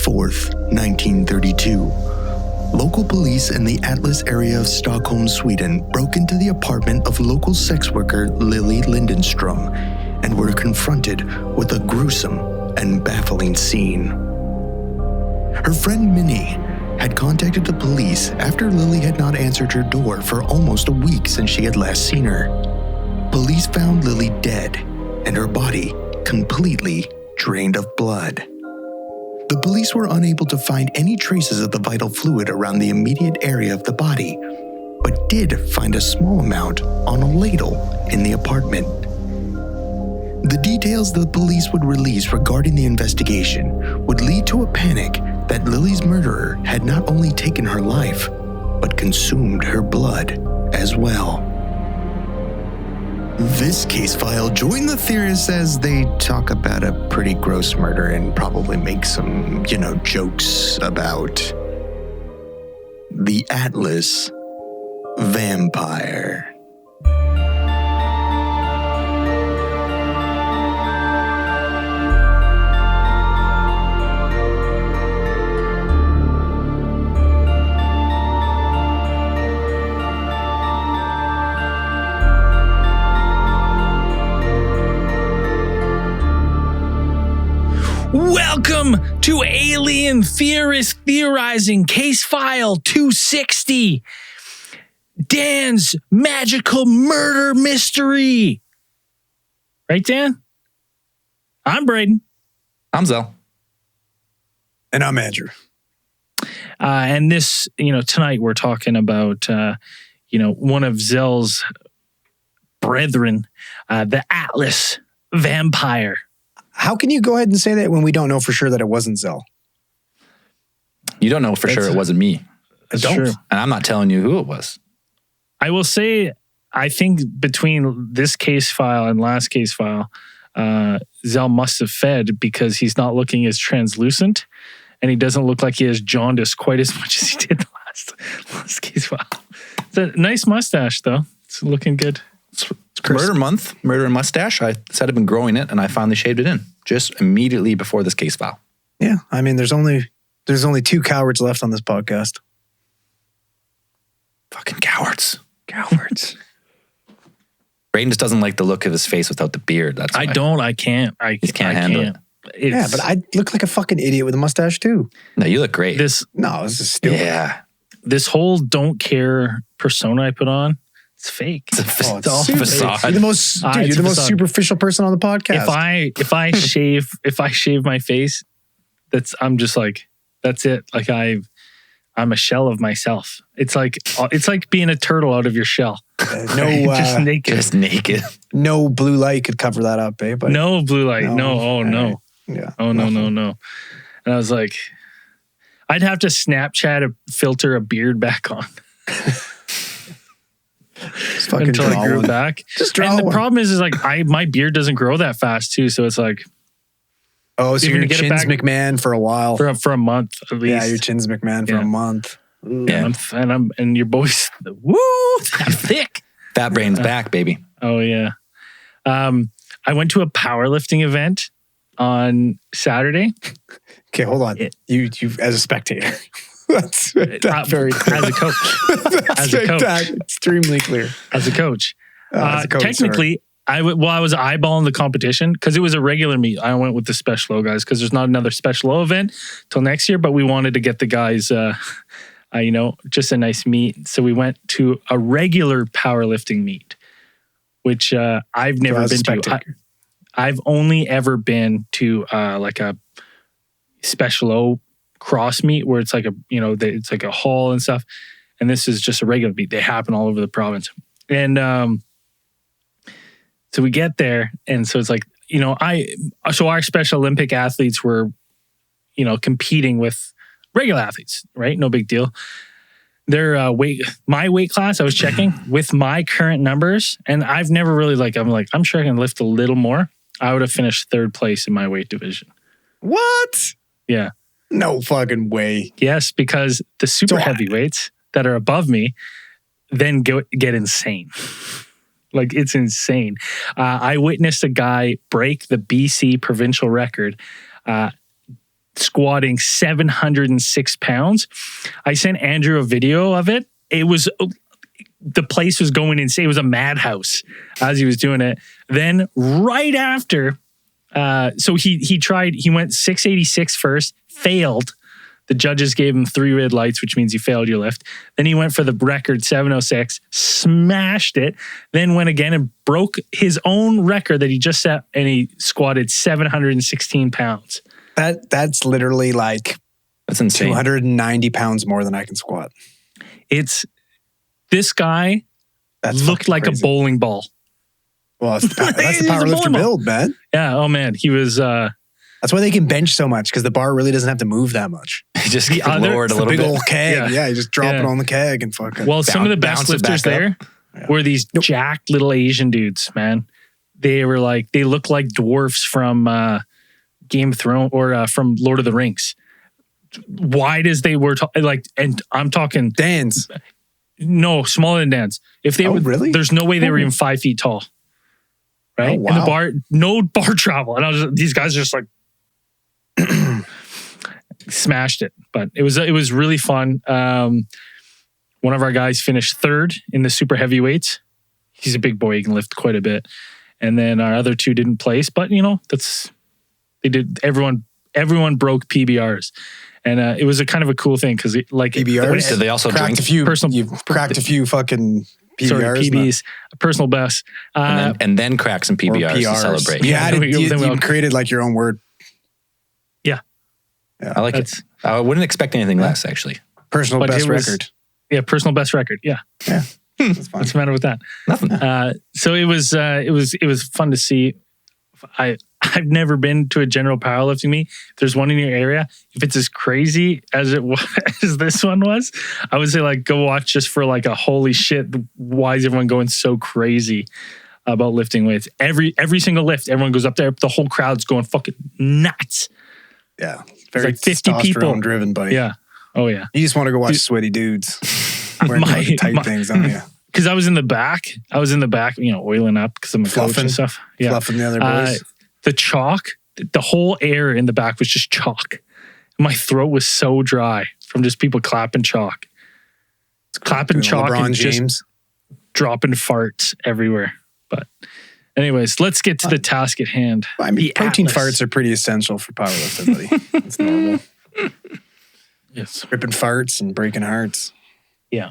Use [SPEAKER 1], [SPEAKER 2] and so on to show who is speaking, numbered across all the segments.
[SPEAKER 1] 4th, 1932. Local police in the Atlas area of Stockholm, Sweden, broke into the apartment of local sex worker Lilly Lindeström and were confronted with a gruesome and baffling scene. Her friend Minnie had contacted the police after Lilly had not answered her door for almost a week since she had last seen her. Police found Lilly dead and her body completely drained of blood. The police were unable to find any traces of the vital fluid around the immediate area of the body, but did find a small amount on a ladle in the apartment. The details the police would release regarding the investigation would lead to a panic that Lilly's murderer had not only taken her life, but consumed her blood as well. This case file, join the theorists as they talk about a pretty gross murder and probably make some, jokes about the Atlas vampire.
[SPEAKER 2] Welcome to Alien Theorists Theorizing Case File 260, Dan's Magical Murder Mystery. Right, Dan? I'm Braden.
[SPEAKER 3] I'm Zell.
[SPEAKER 4] And I'm Andrew.
[SPEAKER 2] And this, tonight we're talking about, one of Zell's brethren, the Atlas vampire.
[SPEAKER 4] How can you go ahead and say that when we don't know for sure that it wasn't Zell?
[SPEAKER 3] You don't know for sure it wasn't me.
[SPEAKER 4] I don't.
[SPEAKER 2] True.
[SPEAKER 3] And I'm not telling you who it was.
[SPEAKER 2] I will say, I think between this case file and last case file, Zell must have fed because he's not looking as translucent and he doesn't look like he has jaundice quite as much as he did last case file. It's a nice mustache, though. It's looking good.
[SPEAKER 3] It's murder month, murder and mustache. I said I've been growing it and I finally shaved it in just immediately before this case file.
[SPEAKER 4] Yeah, I mean, there's only two cowards left on this podcast.
[SPEAKER 3] Fucking cowards.
[SPEAKER 4] Cowards.
[SPEAKER 3] Braden just doesn't like the look of his face without the beard. That's why.
[SPEAKER 2] I can't. I
[SPEAKER 3] can't handle it.
[SPEAKER 4] Yeah, but I look like a fucking idiot with a mustache too.
[SPEAKER 3] No, you look great.
[SPEAKER 4] This is stupid.
[SPEAKER 3] Yeah.
[SPEAKER 2] This whole don't care persona I put on, it's fake.
[SPEAKER 3] It's
[SPEAKER 4] Oh,
[SPEAKER 3] it's all
[SPEAKER 4] super
[SPEAKER 3] facade.
[SPEAKER 4] fake. You're the most superficial person on the podcast.
[SPEAKER 2] If I shave my face, I'm just like, that's it. Like I'm a shell of myself. It's like being a turtle out of your shell. Just naked.
[SPEAKER 3] Just naked.
[SPEAKER 4] No blue light could cover that up, eh? But
[SPEAKER 2] no blue light. No. Oh no.
[SPEAKER 4] Yeah.
[SPEAKER 2] Oh no. And I was like, I'd have to Snapchat filter a beard back on. Until I grew back.
[SPEAKER 4] Just draw
[SPEAKER 2] and the
[SPEAKER 4] one.
[SPEAKER 2] problem is like my beard doesn't grow that fast too. So it's like,
[SPEAKER 4] oh, so
[SPEAKER 2] You're
[SPEAKER 4] your
[SPEAKER 2] gonna get it
[SPEAKER 4] chin's
[SPEAKER 2] back
[SPEAKER 4] McMahon for a while.
[SPEAKER 2] for a month at least.
[SPEAKER 4] Yeah, your chin's McMahon for a month.
[SPEAKER 3] Yeah.
[SPEAKER 2] And your boy's woo, that thick.
[SPEAKER 3] Fat Brain's back, baby.
[SPEAKER 2] Oh yeah. I went to a powerlifting event on Saturday.
[SPEAKER 4] Okay, hold on. You as a spectator. That's very clear.
[SPEAKER 2] As a coach.
[SPEAKER 4] As a coach. Extremely clear.
[SPEAKER 2] As a coach.
[SPEAKER 4] As a coach,
[SPEAKER 2] technically, I was eyeballing the competition because it was a regular meet. I went with the Special O guys because there's not another Special O event till next year, but we wanted to get the guys, just a nice meet. So we went to a regular powerlifting meet, which I've never been to. I've only ever been to like a Special O cross meet where it's like it's like a hall and stuff. And this is just a regular meet. They happen all over the province. And so we get there, and so it's like, so our Special Olympic athletes were, competing with regular athletes, right? No big deal. Their my weight class, I was checking with my current numbers, and I've never really I'm sure I can lift a little more. I would have finished third place in my weight division.
[SPEAKER 4] What?
[SPEAKER 2] Yeah.
[SPEAKER 4] No fucking way.
[SPEAKER 2] Yes, because the super heavyweights that are above me then get insane. Like, it's insane. I witnessed a guy break the BC provincial record squatting 706 pounds. I sent Andrew a video of it. It was, the place was going insane. It was a madhouse as he was doing it. Then right after, so he went 686 first, failed. The judges gave him 3 red lights, which means you failed your lift. Then he went for the record 706, smashed it, then went again and broke his own record that he just set, and he squatted 716 pounds.
[SPEAKER 4] That's literally like
[SPEAKER 3] That's insane.
[SPEAKER 4] 290 pounds more than I can squat.
[SPEAKER 2] This guy looked like
[SPEAKER 4] crazy.
[SPEAKER 2] A bowling ball.
[SPEAKER 4] Well, that's the
[SPEAKER 2] He's a
[SPEAKER 4] powerlifter
[SPEAKER 2] bowling ball.
[SPEAKER 4] build, man.
[SPEAKER 2] Yeah. Oh man, he was.
[SPEAKER 4] That's why they can bench so much, because the bar really doesn't have to move that much.
[SPEAKER 3] He just gets
[SPEAKER 2] other-
[SPEAKER 3] lowered a
[SPEAKER 4] It's a
[SPEAKER 3] little
[SPEAKER 4] big
[SPEAKER 3] bit.
[SPEAKER 4] old keg. Yeah, you just drop it on the keg and fucking.
[SPEAKER 2] Well, some of the best
[SPEAKER 3] bounces
[SPEAKER 2] lifters
[SPEAKER 3] back
[SPEAKER 2] there were these jacked little Asian dudes. Man, they looked like dwarfs from Game of Thrones or from Lord of the Rings. Wide as they were, and I'm talking
[SPEAKER 4] Dan's.
[SPEAKER 2] no smaller than Dan's. If they were
[SPEAKER 4] really?
[SPEAKER 2] there's no way they were even 5 feet tall. Right?
[SPEAKER 4] Oh, wow.
[SPEAKER 2] And the bar, no bar travel. And these guys just like smashed it. But it was really fun. One of our guys finished 3rd in the super heavyweights. He's a big boy. He can lift quite a bit. And then our other 2 didn't place, but they did. Everyone broke PBRs. And it was a kind of a cool thing because
[SPEAKER 4] PBRs?
[SPEAKER 3] Did they also drink?
[SPEAKER 4] You've cracked a few fucking PBRs.
[SPEAKER 2] Sorry, PBs, personal best.
[SPEAKER 3] and then crack some PBRs to celebrate.
[SPEAKER 4] Yeah,
[SPEAKER 2] then we
[SPEAKER 4] you created like your own word.
[SPEAKER 2] Yeah.
[SPEAKER 3] I like it. I wouldn't expect anything less, actually.
[SPEAKER 4] Personal
[SPEAKER 2] But
[SPEAKER 4] best
[SPEAKER 2] it was-
[SPEAKER 4] record.
[SPEAKER 2] Yeah, personal best record. Yeah.
[SPEAKER 4] Yeah. That's fine.
[SPEAKER 2] What's the matter with that?
[SPEAKER 3] Nothing.
[SPEAKER 2] So it was fun to see. I've never been to a general powerlifting meet. If there's one in your area, if it's as crazy as it was, as this one was, I would say like go watch just for like a holy shit. Why is everyone going so crazy about lifting weights? Every single lift, everyone goes up there. The whole crowd's going fucking nuts.
[SPEAKER 4] Yeah. Very
[SPEAKER 2] like 50 people.
[SPEAKER 4] driven, buddy.
[SPEAKER 2] Yeah. Oh yeah.
[SPEAKER 4] You just want to go watch sweaty dudes wearing tight things on you.
[SPEAKER 2] Because I was in the back, oiling up because I'm a coach and stuff. Yeah.
[SPEAKER 4] Fluffing the other boys.
[SPEAKER 2] The chalk, the whole air in the back was just chalk. My throat was so dry from just people clapping chalk. Clapping chalk
[SPEAKER 4] LeBron
[SPEAKER 2] and
[SPEAKER 4] James.
[SPEAKER 2] just dropping farts everywhere. But anyways, let's get to the task at hand.
[SPEAKER 4] I mean,
[SPEAKER 2] The
[SPEAKER 4] protein
[SPEAKER 2] Atlas.
[SPEAKER 4] farts are pretty essential for powerlifting, buddy. It's normal.
[SPEAKER 2] Yes.
[SPEAKER 4] Ripping farts and breaking hearts.
[SPEAKER 2] Yeah.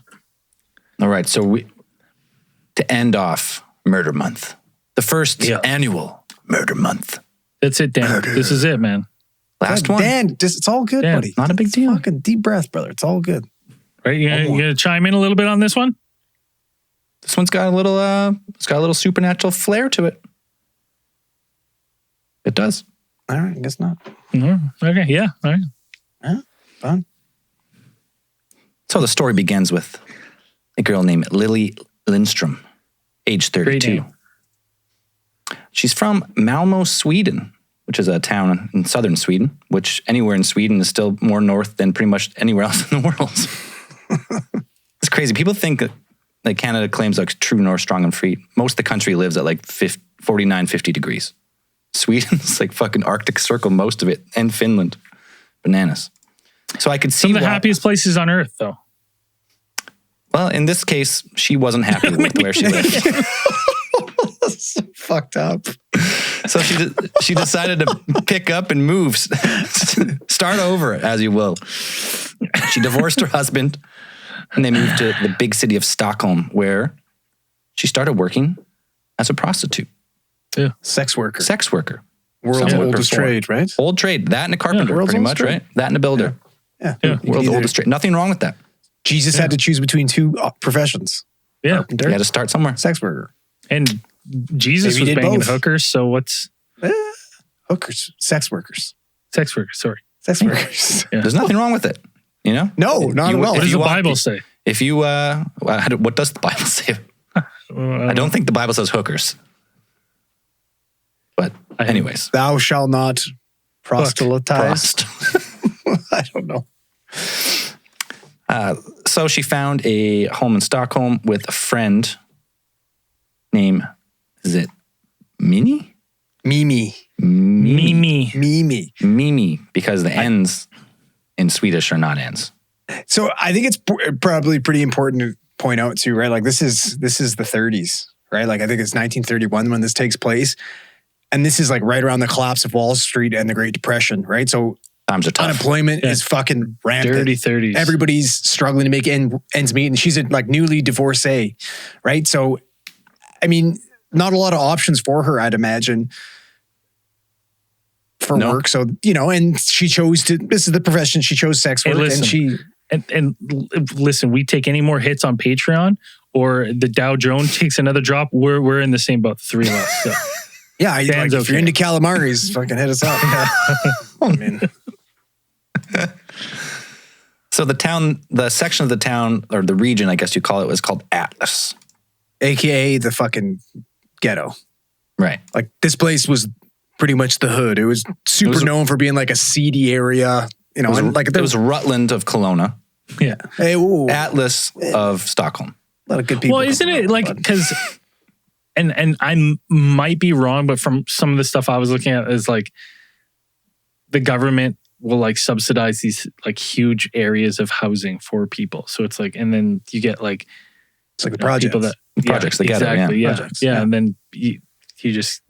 [SPEAKER 3] All right. So to end off Murder Month, the first annual Murder Month.
[SPEAKER 2] That's it, Dan. This is it, man.
[SPEAKER 3] Last
[SPEAKER 4] God,
[SPEAKER 3] one.
[SPEAKER 4] Dan, it's all good,
[SPEAKER 2] Dan,
[SPEAKER 4] buddy.
[SPEAKER 3] Not a big deal.
[SPEAKER 4] Fucking deep breath, brother. It's all good.
[SPEAKER 2] Right? You gonna chime in a little bit on this one?
[SPEAKER 3] This one's got a little supernatural flair to it. It does.
[SPEAKER 4] All right, I guess not.
[SPEAKER 2] Okay. Yeah. All right.
[SPEAKER 4] Fun.
[SPEAKER 3] So the story begins with a girl named Lilly Lindeström, age
[SPEAKER 2] Great
[SPEAKER 3] 32.
[SPEAKER 2] name.
[SPEAKER 3] She's from Malmö, Sweden, which is a town in southern Sweden, which anywhere in Sweden is still more north than pretty much anywhere else in the world. It's crazy. People think that Canada claims like true north, strong and free. Most of the country lives at like 49, 50 degrees. Sweden's like fucking Arctic Circle, most of it, and Finland. Bananas. So I could see
[SPEAKER 2] Some of the
[SPEAKER 3] why-
[SPEAKER 2] happiest places on earth, though.
[SPEAKER 3] Well, in this case, she wasn't happy with where she lived.
[SPEAKER 4] So fucked up.
[SPEAKER 3] So she decided to pick up and move. Start over, as you will. She divorced her husband and they moved to the big city of Stockholm, where she started working as a prostitute.
[SPEAKER 2] Yeah.
[SPEAKER 4] Sex worker.
[SPEAKER 3] Sex worker.
[SPEAKER 4] World's
[SPEAKER 3] Someone
[SPEAKER 4] oldest
[SPEAKER 3] perform.
[SPEAKER 4] trade, right?
[SPEAKER 3] Old trade. That and a carpenter,
[SPEAKER 4] world's
[SPEAKER 3] pretty
[SPEAKER 4] oldest
[SPEAKER 3] much,
[SPEAKER 4] trade.
[SPEAKER 3] right? That and a builder.
[SPEAKER 4] Yeah.
[SPEAKER 2] Yeah.
[SPEAKER 4] You could
[SPEAKER 3] World's
[SPEAKER 4] either-
[SPEAKER 3] oldest trade. Nothing wrong with that.
[SPEAKER 4] Jesus had to choose between 2 professions.
[SPEAKER 2] Yeah.
[SPEAKER 4] Carpenter,
[SPEAKER 3] You had to start somewhere.
[SPEAKER 4] sex worker.
[SPEAKER 2] And Jesus
[SPEAKER 4] Maybe
[SPEAKER 2] was
[SPEAKER 4] he did
[SPEAKER 2] banging
[SPEAKER 4] both.
[SPEAKER 2] hookers, so what's
[SPEAKER 4] Hookers. Sex workers.
[SPEAKER 2] sex workers? Sorry.
[SPEAKER 4] Sex workers.
[SPEAKER 2] Yeah.
[SPEAKER 3] There's nothing wrong with it. You know?
[SPEAKER 4] No, not at all.
[SPEAKER 2] What does
[SPEAKER 3] you
[SPEAKER 2] the
[SPEAKER 3] want-
[SPEAKER 2] Bible say?
[SPEAKER 3] If you, what does the Bible say? I don't think the Bible says hookers. But anyways.
[SPEAKER 4] Thou shalt not proselytize.
[SPEAKER 3] Prost.
[SPEAKER 4] I don't know.
[SPEAKER 3] So she found a home in Stockholm with a friend named, is it Minnie?
[SPEAKER 4] Mimi.
[SPEAKER 2] Mimi.
[SPEAKER 3] Mimi, because the N's in Swedish are not N's.
[SPEAKER 4] So I think it's probably pretty important to point out too, right? Like this is the 30s, right? Like I think it's 1931 when this takes place. And this is like right around the collapse of Wall Street and the Great Depression, right? So
[SPEAKER 3] times are tough.
[SPEAKER 4] Unemployment is fucking rampant.
[SPEAKER 2] Dirty 30s.
[SPEAKER 4] Everybody's struggling to make ends meet. And she's a like newly divorcee, right? So, I mean, not a lot of options for her, I'd imagine, for work. So, and she chose this is the profession. She chose sex work.
[SPEAKER 2] And listen, we take any more hits on Patreon or the Dow Jones takes another drop, we're in the same boat, three of us. So.
[SPEAKER 4] Yeah, if you're into calamaris, fucking hit us up. I mean.
[SPEAKER 3] So the section of the town, or the region, I guess you call it, was called Atlas.
[SPEAKER 4] AKA the fucking ghetto.
[SPEAKER 3] Right.
[SPEAKER 4] Like this place was pretty much the hood. It was known for being like a seedy area. It was Rutland of Kelowna.
[SPEAKER 2] Yeah.
[SPEAKER 4] Hey,
[SPEAKER 3] Atlas of Stockholm.
[SPEAKER 4] A lot of good people.
[SPEAKER 2] Well, isn't it like, because, and I might be wrong, but from some of the stuff I was looking at is like the government will like subsidize these like huge areas of housing for people. So it's like, and then you get like,
[SPEAKER 4] it's like the projects.
[SPEAKER 3] Projects together.
[SPEAKER 2] Exactly. Yeah.
[SPEAKER 4] Projects,
[SPEAKER 2] yeah. And then you just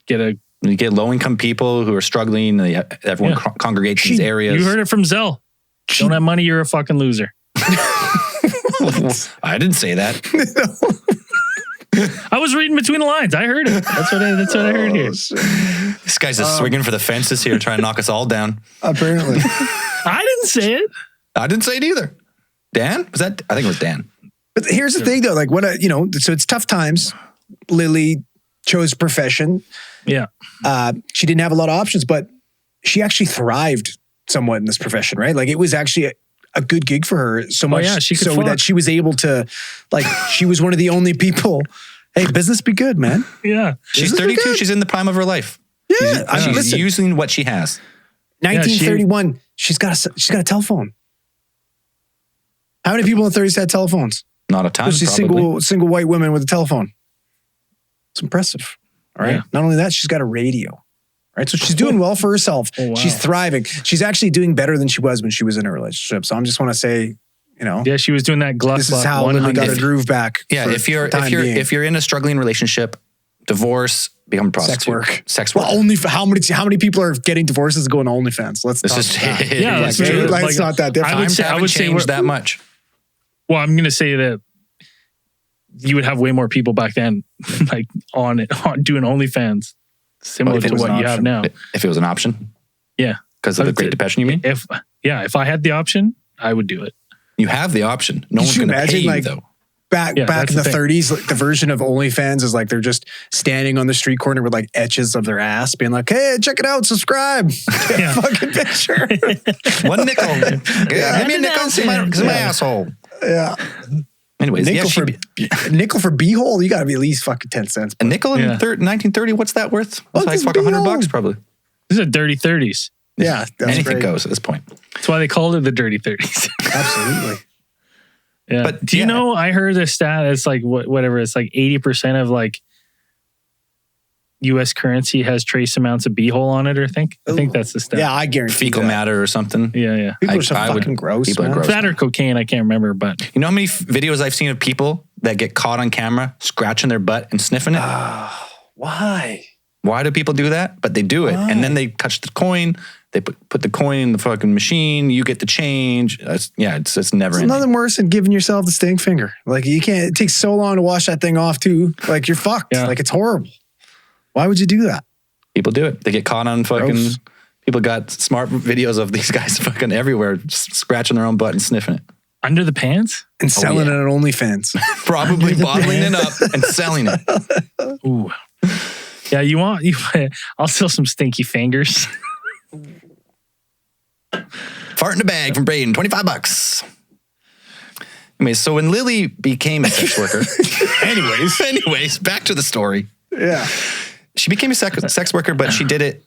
[SPEAKER 2] get
[SPEAKER 3] you get low-income people who are struggling. Everyone congregates in these areas.
[SPEAKER 2] You heard it from Zell. Don't have money, you're a fucking loser.
[SPEAKER 3] I didn't say that.
[SPEAKER 2] I was reading between the lines. I heard it. That's what I heard here.
[SPEAKER 3] This guy's just swinging for the fences here, trying to knock us all down.
[SPEAKER 4] Apparently.
[SPEAKER 2] I didn't say it.
[SPEAKER 3] I didn't say it either. Dan? Was that? I think it was Dan.
[SPEAKER 4] But here's the thing, though. Like, so it's tough times. Lily chose profession.
[SPEAKER 2] Yeah.
[SPEAKER 4] She didn't have a lot of options, but she actually thrived somewhat in this profession, right? Like, it was actually a good gig for her. So much so that she was able to, like, she was one of the only people. Hey, business be good, man.
[SPEAKER 2] Yeah.
[SPEAKER 3] She's 32. She's in the prime of her life.
[SPEAKER 4] Yeah.
[SPEAKER 3] She's using what she has.
[SPEAKER 4] 1931. She's got a telephone. How many people in the 30s had telephones?
[SPEAKER 3] Not a ton,
[SPEAKER 4] probably. Single white women with a telephone. It's impressive. All right. Yeah. Not only that, she's got a radio. Right. So she's doing well for herself. Oh, wow. She's thriving. She's actually doing better than she was when she was in a relationship. So I just want to say,
[SPEAKER 2] Yeah, she was doing that Gluck.
[SPEAKER 4] This is how Lily got her groove back.
[SPEAKER 3] Yeah, if you're in a struggling relationship, divorce, become a prostitute. Sex work.
[SPEAKER 4] Well, only for how many people are getting divorces going to OnlyFans? Let's talk about that.
[SPEAKER 2] Yeah, that's true.
[SPEAKER 4] It's not that different.
[SPEAKER 3] I would say that much.
[SPEAKER 2] Well, I'm going to say that you would have way more people back then, like on doing OnlyFans, similar to what you have now.
[SPEAKER 3] If it was an option,
[SPEAKER 2] yeah,
[SPEAKER 3] because of the Great Depression, you mean?
[SPEAKER 2] If I had the option, I would do it.
[SPEAKER 3] You have the option. No one's going to pay you though.
[SPEAKER 4] Back in the 30s, like, the version of OnlyFans is like they're just standing on the street corner with like etches of their ass, being like, "Hey, check it out, subscribe." Yeah. Fucking picture.
[SPEAKER 3] $1 nickel. Give me a nickel. See my asshole.
[SPEAKER 4] Yeah.
[SPEAKER 3] Anyways,
[SPEAKER 4] nickel for beehole, you got to be at least fucking 10 cents.
[SPEAKER 3] A nickel in 1930, what's that worth? It's like fucking $100 probably.
[SPEAKER 2] These are dirty 30s.
[SPEAKER 4] Yeah.
[SPEAKER 3] Anything goes at this point.
[SPEAKER 2] That's why they called it the dirty 30s.
[SPEAKER 4] Absolutely.
[SPEAKER 2] Yeah. But do you know, I heard a stat, it's like whatever, it's like 80% of like US currency has trace amounts of beehole on it, I think that's the stat.
[SPEAKER 4] Yeah, I guarantee
[SPEAKER 3] fecal matter or something.
[SPEAKER 2] Yeah.
[SPEAKER 4] People are so fucking gross.
[SPEAKER 3] People are gross.
[SPEAKER 2] That or cocaine, I can't remember, but
[SPEAKER 3] you know how many videos I've seen of people that get caught on camera scratching their butt and sniffing it?
[SPEAKER 4] Why?
[SPEAKER 3] Why do people do that? But they do it. Why? And then they touch the coin. They put the coin in the fucking machine. You get the change. It's never ending.
[SPEAKER 4] Nothing worse than giving yourself the stink finger. Like you can't. It takes so long to wash that thing off too. Like you're fucked. Yeah. Like it's horrible. Why would you do that?
[SPEAKER 3] People do it. They get caught on fucking. Gross. People got smart videos of these guys fucking everywhere, just scratching their own butt and sniffing it.
[SPEAKER 2] Under the pants?
[SPEAKER 4] And selling it on OnlyFans.
[SPEAKER 3] Probably bottling it up and selling it.
[SPEAKER 2] Ooh. Yeah, I'll sell some stinky fingers.
[SPEAKER 3] Fart in a bag from Braden, $25. Anyway, so when Lily became a sex worker, anyways, back to the story.
[SPEAKER 4] Yeah.
[SPEAKER 3] She became a sex worker, but she did it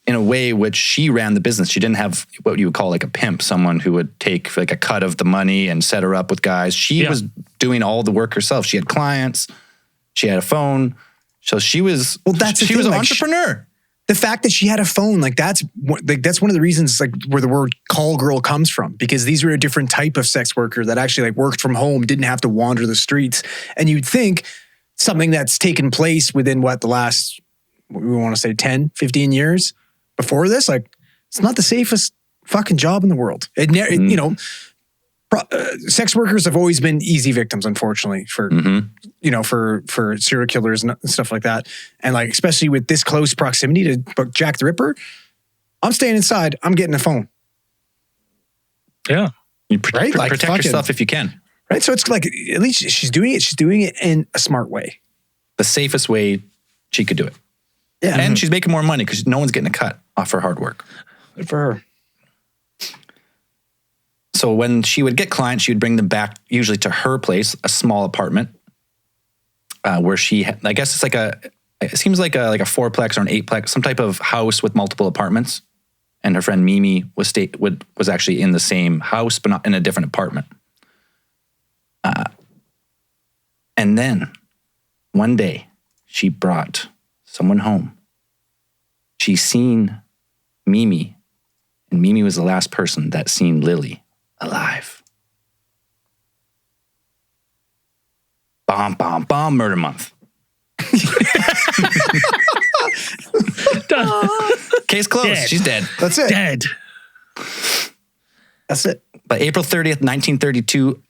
[SPEAKER 3] in a way which she ran the business. She didn't have what you would call like a pimp, someone who would take like a cut of the money and set her up with guys. She was doing all the work herself. She had clients. She had a phone. So she was.
[SPEAKER 4] Well, that's the
[SPEAKER 3] she
[SPEAKER 4] thing,
[SPEAKER 3] was an
[SPEAKER 4] like,
[SPEAKER 3] entrepreneur.
[SPEAKER 4] The fact that she had a phone, that's one of the reasons where the word call girl comes from, because these were a different type of sex worker that actually worked from home, didn't have to wander the streets. And you'd think something that's taken place within the last, we want to say 10, 15 years before this, it's not the safest fucking job in the world. Sex workers have always been easy victims, unfortunately, for for serial killers and stuff like that. And especially with this close proximity to Jack the Ripper, I'm staying inside. I'm getting a phone.
[SPEAKER 2] Yeah,
[SPEAKER 3] you protect yourself if you can.
[SPEAKER 4] Right. So it's at least she's doing it. She's doing it in a smart way,
[SPEAKER 3] the safest way she could do it. Yeah, and she's making more money because no one's getting a cut off her hard work.
[SPEAKER 4] Good for her.
[SPEAKER 3] So when she would get clients, she would bring them back usually to her place, a small apartment, where I guess it seems like a fourplex or an eightplex, some type of house with multiple apartments. And her friend Minnie was actually in the same house, but not in a different apartment. And then one day she brought someone home. She seen Mimi, and Mimi was the last person that seen Lilly alive. Bomb, murder month.
[SPEAKER 2] Done.
[SPEAKER 3] Case closed.
[SPEAKER 2] Dead.
[SPEAKER 3] She's dead.
[SPEAKER 4] That's it.
[SPEAKER 2] Dead.
[SPEAKER 4] That's it.
[SPEAKER 3] But April 30th, 1932,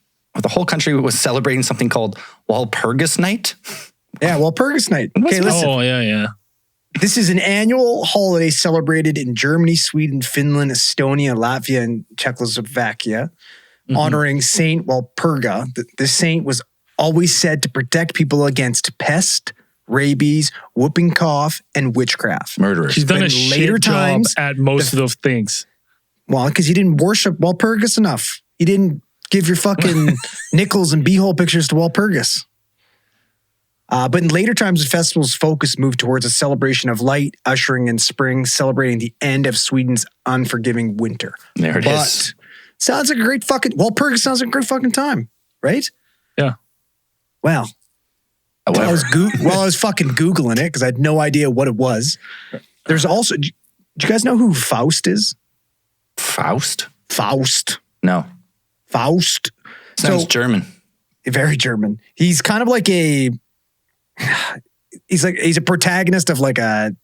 [SPEAKER 3] the whole country was celebrating something called Walpurgis Night.
[SPEAKER 4] Yeah, Walpurgis Night. Okay, listen.
[SPEAKER 2] Oh, yeah.
[SPEAKER 4] This is an annual holiday celebrated in Germany, Sweden, Finland, Estonia, Latvia, and Czechoslovakia, honoring Saint Walpurga. The saint was always said to protect people against pest, rabies, whooping cough, and witchcraft.
[SPEAKER 3] Murderers.
[SPEAKER 2] She's done a shit job at most of those things.
[SPEAKER 4] Well, because you didn't worship Walpurgis enough. You didn't give your fucking nickels and beehole pictures to Walpurgis. But in later times, the festival's focus moved towards a celebration of light, ushering in spring, celebrating the end of Sweden's unforgiving winter.
[SPEAKER 3] There it is.
[SPEAKER 4] Sounds like a great fucking... Walpurgis sounds like a great fucking time, right?
[SPEAKER 2] Yeah.
[SPEAKER 4] Well, while I was fucking Googling it, because I had no idea what it was, there's also... Do you guys know who Faust is?
[SPEAKER 3] Faust?
[SPEAKER 4] No.
[SPEAKER 3] Faust. Sounds German.
[SPEAKER 4] Very German. He's kind of like he's a protagonist of a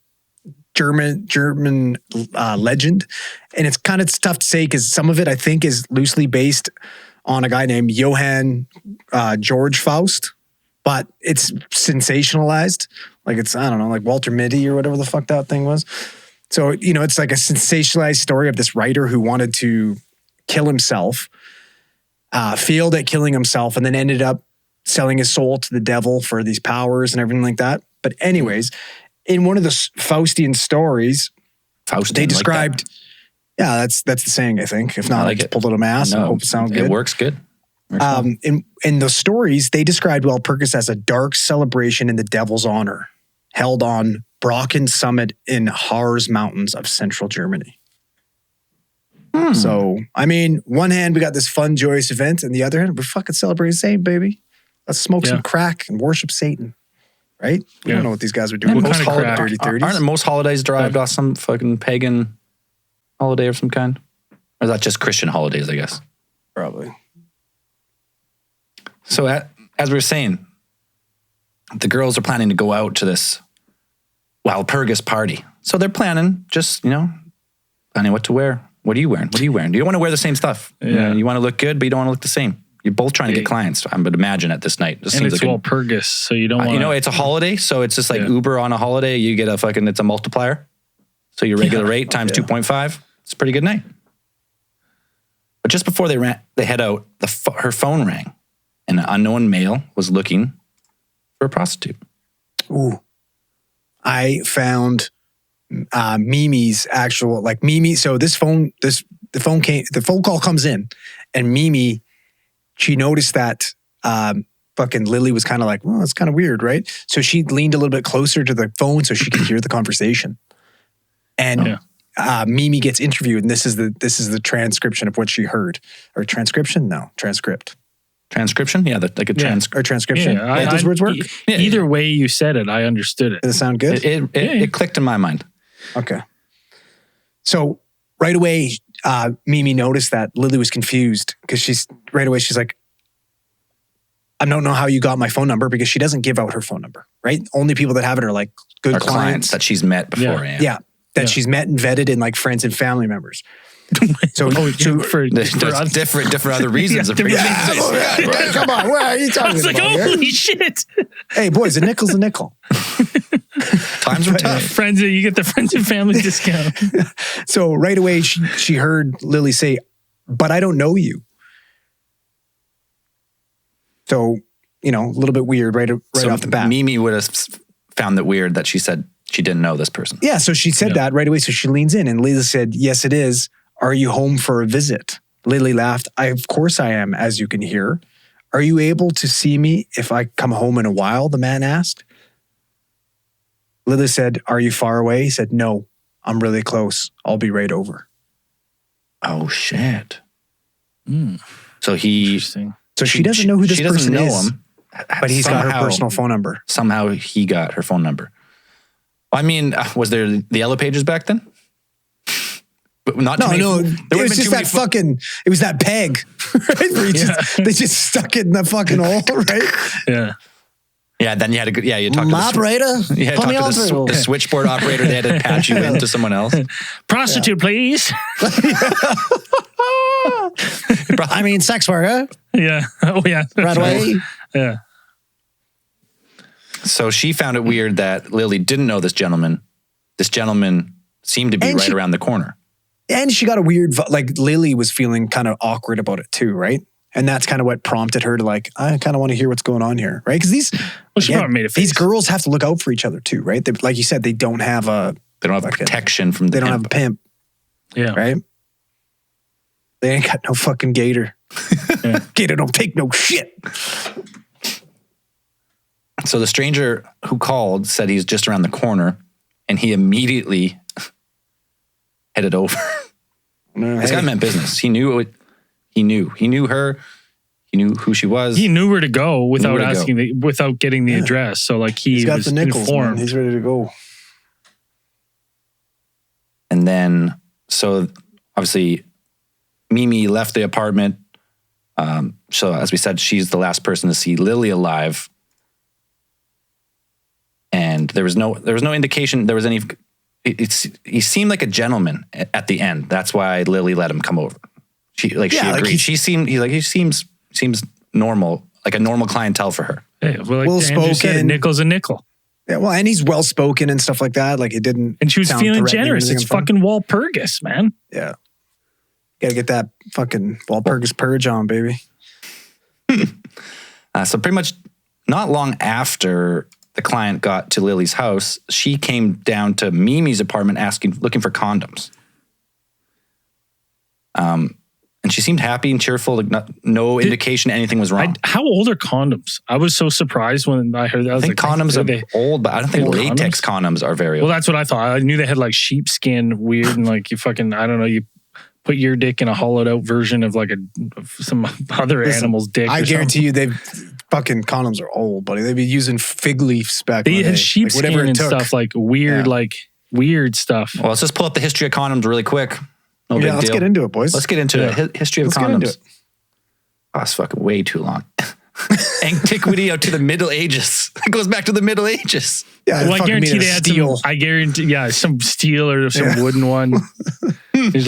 [SPEAKER 4] German legend. And it's kind of tough to say because some of it I think is loosely based on a guy named Johann George Faust, but it's sensationalized. It's, I don't know, like Walter Mitty or whatever the fuck that thing was. So, it's like a sensationalized story of this writer who wanted to kill himself, failed at killing himself, and then ended up selling his soul to the devil for these powers and everything like that. But anyways, in one of the Faustian stories, they described, that's the saying, I think. If not, I just pulled it on ass. I hope it sounds good.
[SPEAKER 3] It works good.
[SPEAKER 4] In the stories, they described Walpurgis as a dark celebration in the devil's honor, held on Brocken Summit in Harz Mountains of central Germany. So, one hand, we got this fun, joyous event, and the other hand, we're fucking celebrating Satan, baby. Let's smoke some crack and worship Satan, right? We don't know what these guys are doing.
[SPEAKER 3] Aren't most holidays derived off some fucking pagan holiday of some kind? Or is that just Christian holidays, I guess?
[SPEAKER 4] Probably.
[SPEAKER 3] So, as we were saying, the girls are planning to go out to this Walpurgis party. So they're planning, planning what to wear. What are you wearing? You don't want to wear the same stuff. Yeah. You want to look good, but you don't want to look the same. You're both trying to get clients, I would imagine, at this night.
[SPEAKER 2] And it's Walpurgis, so you don't want to...
[SPEAKER 3] it's a holiday, so it's just like Uber on a holiday. You get it's a multiplier. So your regular rate times 2.5. It's a pretty good night. But just before they head out, her phone rang. And an unknown male was looking for a prostitute.
[SPEAKER 4] Ooh. I found Mimi's actual, Mimi. So the phone call comes in, and Mimi, she noticed that fucking Lilly was kind of like, well, that's kind of weird, right? So she leaned a little bit closer to the phone so she could hear the conversation. And Mimi gets interviewed, and this is the transcription of what she heard. Or transcription? No, transcript.
[SPEAKER 3] Transcription? Yeah, like a
[SPEAKER 4] or transcription. Yeah, those words work?
[SPEAKER 2] Either way you said it, I understood it.
[SPEAKER 4] Does it sound good?
[SPEAKER 3] It clicked in my mind.
[SPEAKER 4] Okay. So right away, Mimi noticed that Lily was confused because she's like, I don't know how you got my phone number, because she doesn't give out her phone number, right? Only people that have it are like good clients
[SPEAKER 3] that she's met before.
[SPEAKER 4] Yeah. She's met and vetted in like friends and family members. So,
[SPEAKER 3] for different other reasons.
[SPEAKER 4] Come on, what are you talking about?
[SPEAKER 2] Holy shit!
[SPEAKER 4] Hey, boys, a nickel's a nickel.
[SPEAKER 3] Times were tough.
[SPEAKER 2] You get the friends and family discount.
[SPEAKER 4] So right away, she heard Lily say, "But I don't know you." So, a little bit weird right off the bat.
[SPEAKER 3] Mimi would have found that weird that she said she didn't know this person.
[SPEAKER 4] Yeah, so she said that right away. So she leans in and Lily said, "Yes, it is. Are you home for a visit?" Lily laughed. Of course I am, as you can hear. "Are you able to see me if I come home in a while?" the man asked. Lily said, "Are you far away?" He said, "No, I'm really close. I'll be right over."
[SPEAKER 3] Oh, shit. So
[SPEAKER 4] she doesn't know who this person is, but he's got her personal phone number.
[SPEAKER 3] Somehow he got her phone number. I mean, was there the Yellow Pages back then? But no.
[SPEAKER 4] It was just that it was that peg, right? Where they just stuck it in the fucking hole, right?
[SPEAKER 2] Yeah.
[SPEAKER 3] Yeah, then you had you talked to
[SPEAKER 4] operator.
[SPEAKER 3] You had to talk to the switchboard operator. They had to patch you into someone else.
[SPEAKER 2] Prostitute, please.
[SPEAKER 4] I mean, sex worker.
[SPEAKER 2] Yeah. Oh, yeah.
[SPEAKER 4] Right away.
[SPEAKER 2] Yeah.
[SPEAKER 3] So she found it weird that Lily didn't know this gentleman. This gentleman seemed to be around the corner.
[SPEAKER 4] And she got a weird, Lily was feeling kind of awkward about it too, right? And that's kind of what prompted her to I kind of want to hear what's going on here, right? Because these girls have to look out for each other too, right? They, like you said, they don't have
[SPEAKER 3] protection from the
[SPEAKER 4] They don't have a pimp.
[SPEAKER 2] Yeah.
[SPEAKER 4] Right? They ain't got no fucking gator. Gator don't take no shit.
[SPEAKER 3] So the stranger who called said he's just around the corner, and he immediately headed over. This guy meant business. He knew it. He knew her. He knew who she was.
[SPEAKER 2] He knew where to go without asking, without getting the address. So he's got the nickels, informed.
[SPEAKER 4] Man. He's ready to go.
[SPEAKER 3] And then, so obviously, Mimi left the apartment. So as we said, she's the last person to see Lily alive. And there was no indication there was any. He seemed like a gentleman at the end. That's why Lily let him come over. She agreed. He seems normal, like a normal clientele for her.
[SPEAKER 2] Yeah, well spoken. Nickel's a nickel.
[SPEAKER 4] Yeah, well, and he's well spoken and stuff like that. Like it didn't.
[SPEAKER 2] And she was feeling generous. It's fucking Walpurgis, man.
[SPEAKER 4] Yeah, gotta get that fucking Walpurgis purge on, baby.
[SPEAKER 3] So pretty much, not long after the client got to Lily's house, she came down to Mimi's apartment looking for condoms. And she seemed happy and cheerful. No indication anything was wrong.
[SPEAKER 2] How old are condoms? I was so surprised when I heard that.
[SPEAKER 3] I think condoms are old, but I don't think latex condoms are very old.
[SPEAKER 2] Well, that's what I thought. I knew they had sheepskin weird and you fucking, I don't know, you put your dick in a hollowed out version of some other animal's dick.
[SPEAKER 4] I guarantee you fucking condoms are old, buddy. They'd be using fig leaves back then. They had
[SPEAKER 2] sheepskin and stuff, weird, weird stuff.
[SPEAKER 3] Well, let's just pull up the history of condoms really quick.
[SPEAKER 4] Let's get into it, boys.
[SPEAKER 3] Let's get into the history of condoms. Oh, it's fucking way too long. Antiquity to the Middle Ages. It goes back to the Middle Ages.
[SPEAKER 4] Yeah,
[SPEAKER 2] well, I guarantee they had steel. Some steel or some wooden one. He's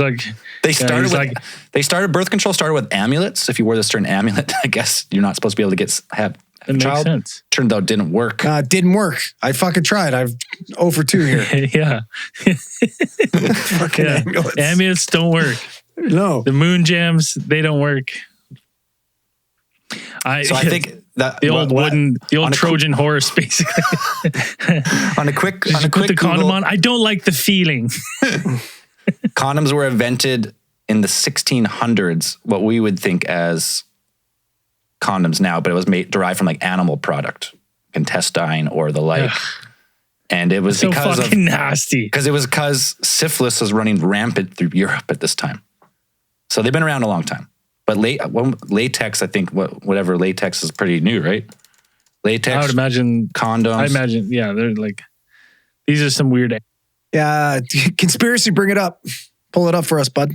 [SPEAKER 3] they started birth control started with amulets. If you wore this certain amulet, I guess you're not supposed to be able to have a child. Sense. Turned out didn't work.
[SPEAKER 4] Didn't work. I fucking tried. I've 0 for 2 here.
[SPEAKER 2] Yeah.
[SPEAKER 4] Fucking amulets.
[SPEAKER 2] Amulets don't work.
[SPEAKER 4] No.
[SPEAKER 2] The moon jams, they don't work.
[SPEAKER 3] I think that
[SPEAKER 2] the old Trojan horse, basically.
[SPEAKER 3] on a quick
[SPEAKER 2] put the condom on. I don't like the feeling.
[SPEAKER 3] Condoms were invented in the 1600s. What we would think as condoms now, but it was derived from animal product, intestine or the like. Ugh. And it was because
[SPEAKER 2] fucking nasty.
[SPEAKER 3] Because syphilis was running rampant through Europe at this time. So they've been around a long time. But latex, I think, whatever latex is pretty new, right? Latex.
[SPEAKER 2] I would imagine
[SPEAKER 3] condoms.
[SPEAKER 2] I imagine, yeah, they're like, these are some weird.
[SPEAKER 4] Yeah, conspiracy, bring it up. Pull it up for us, bud.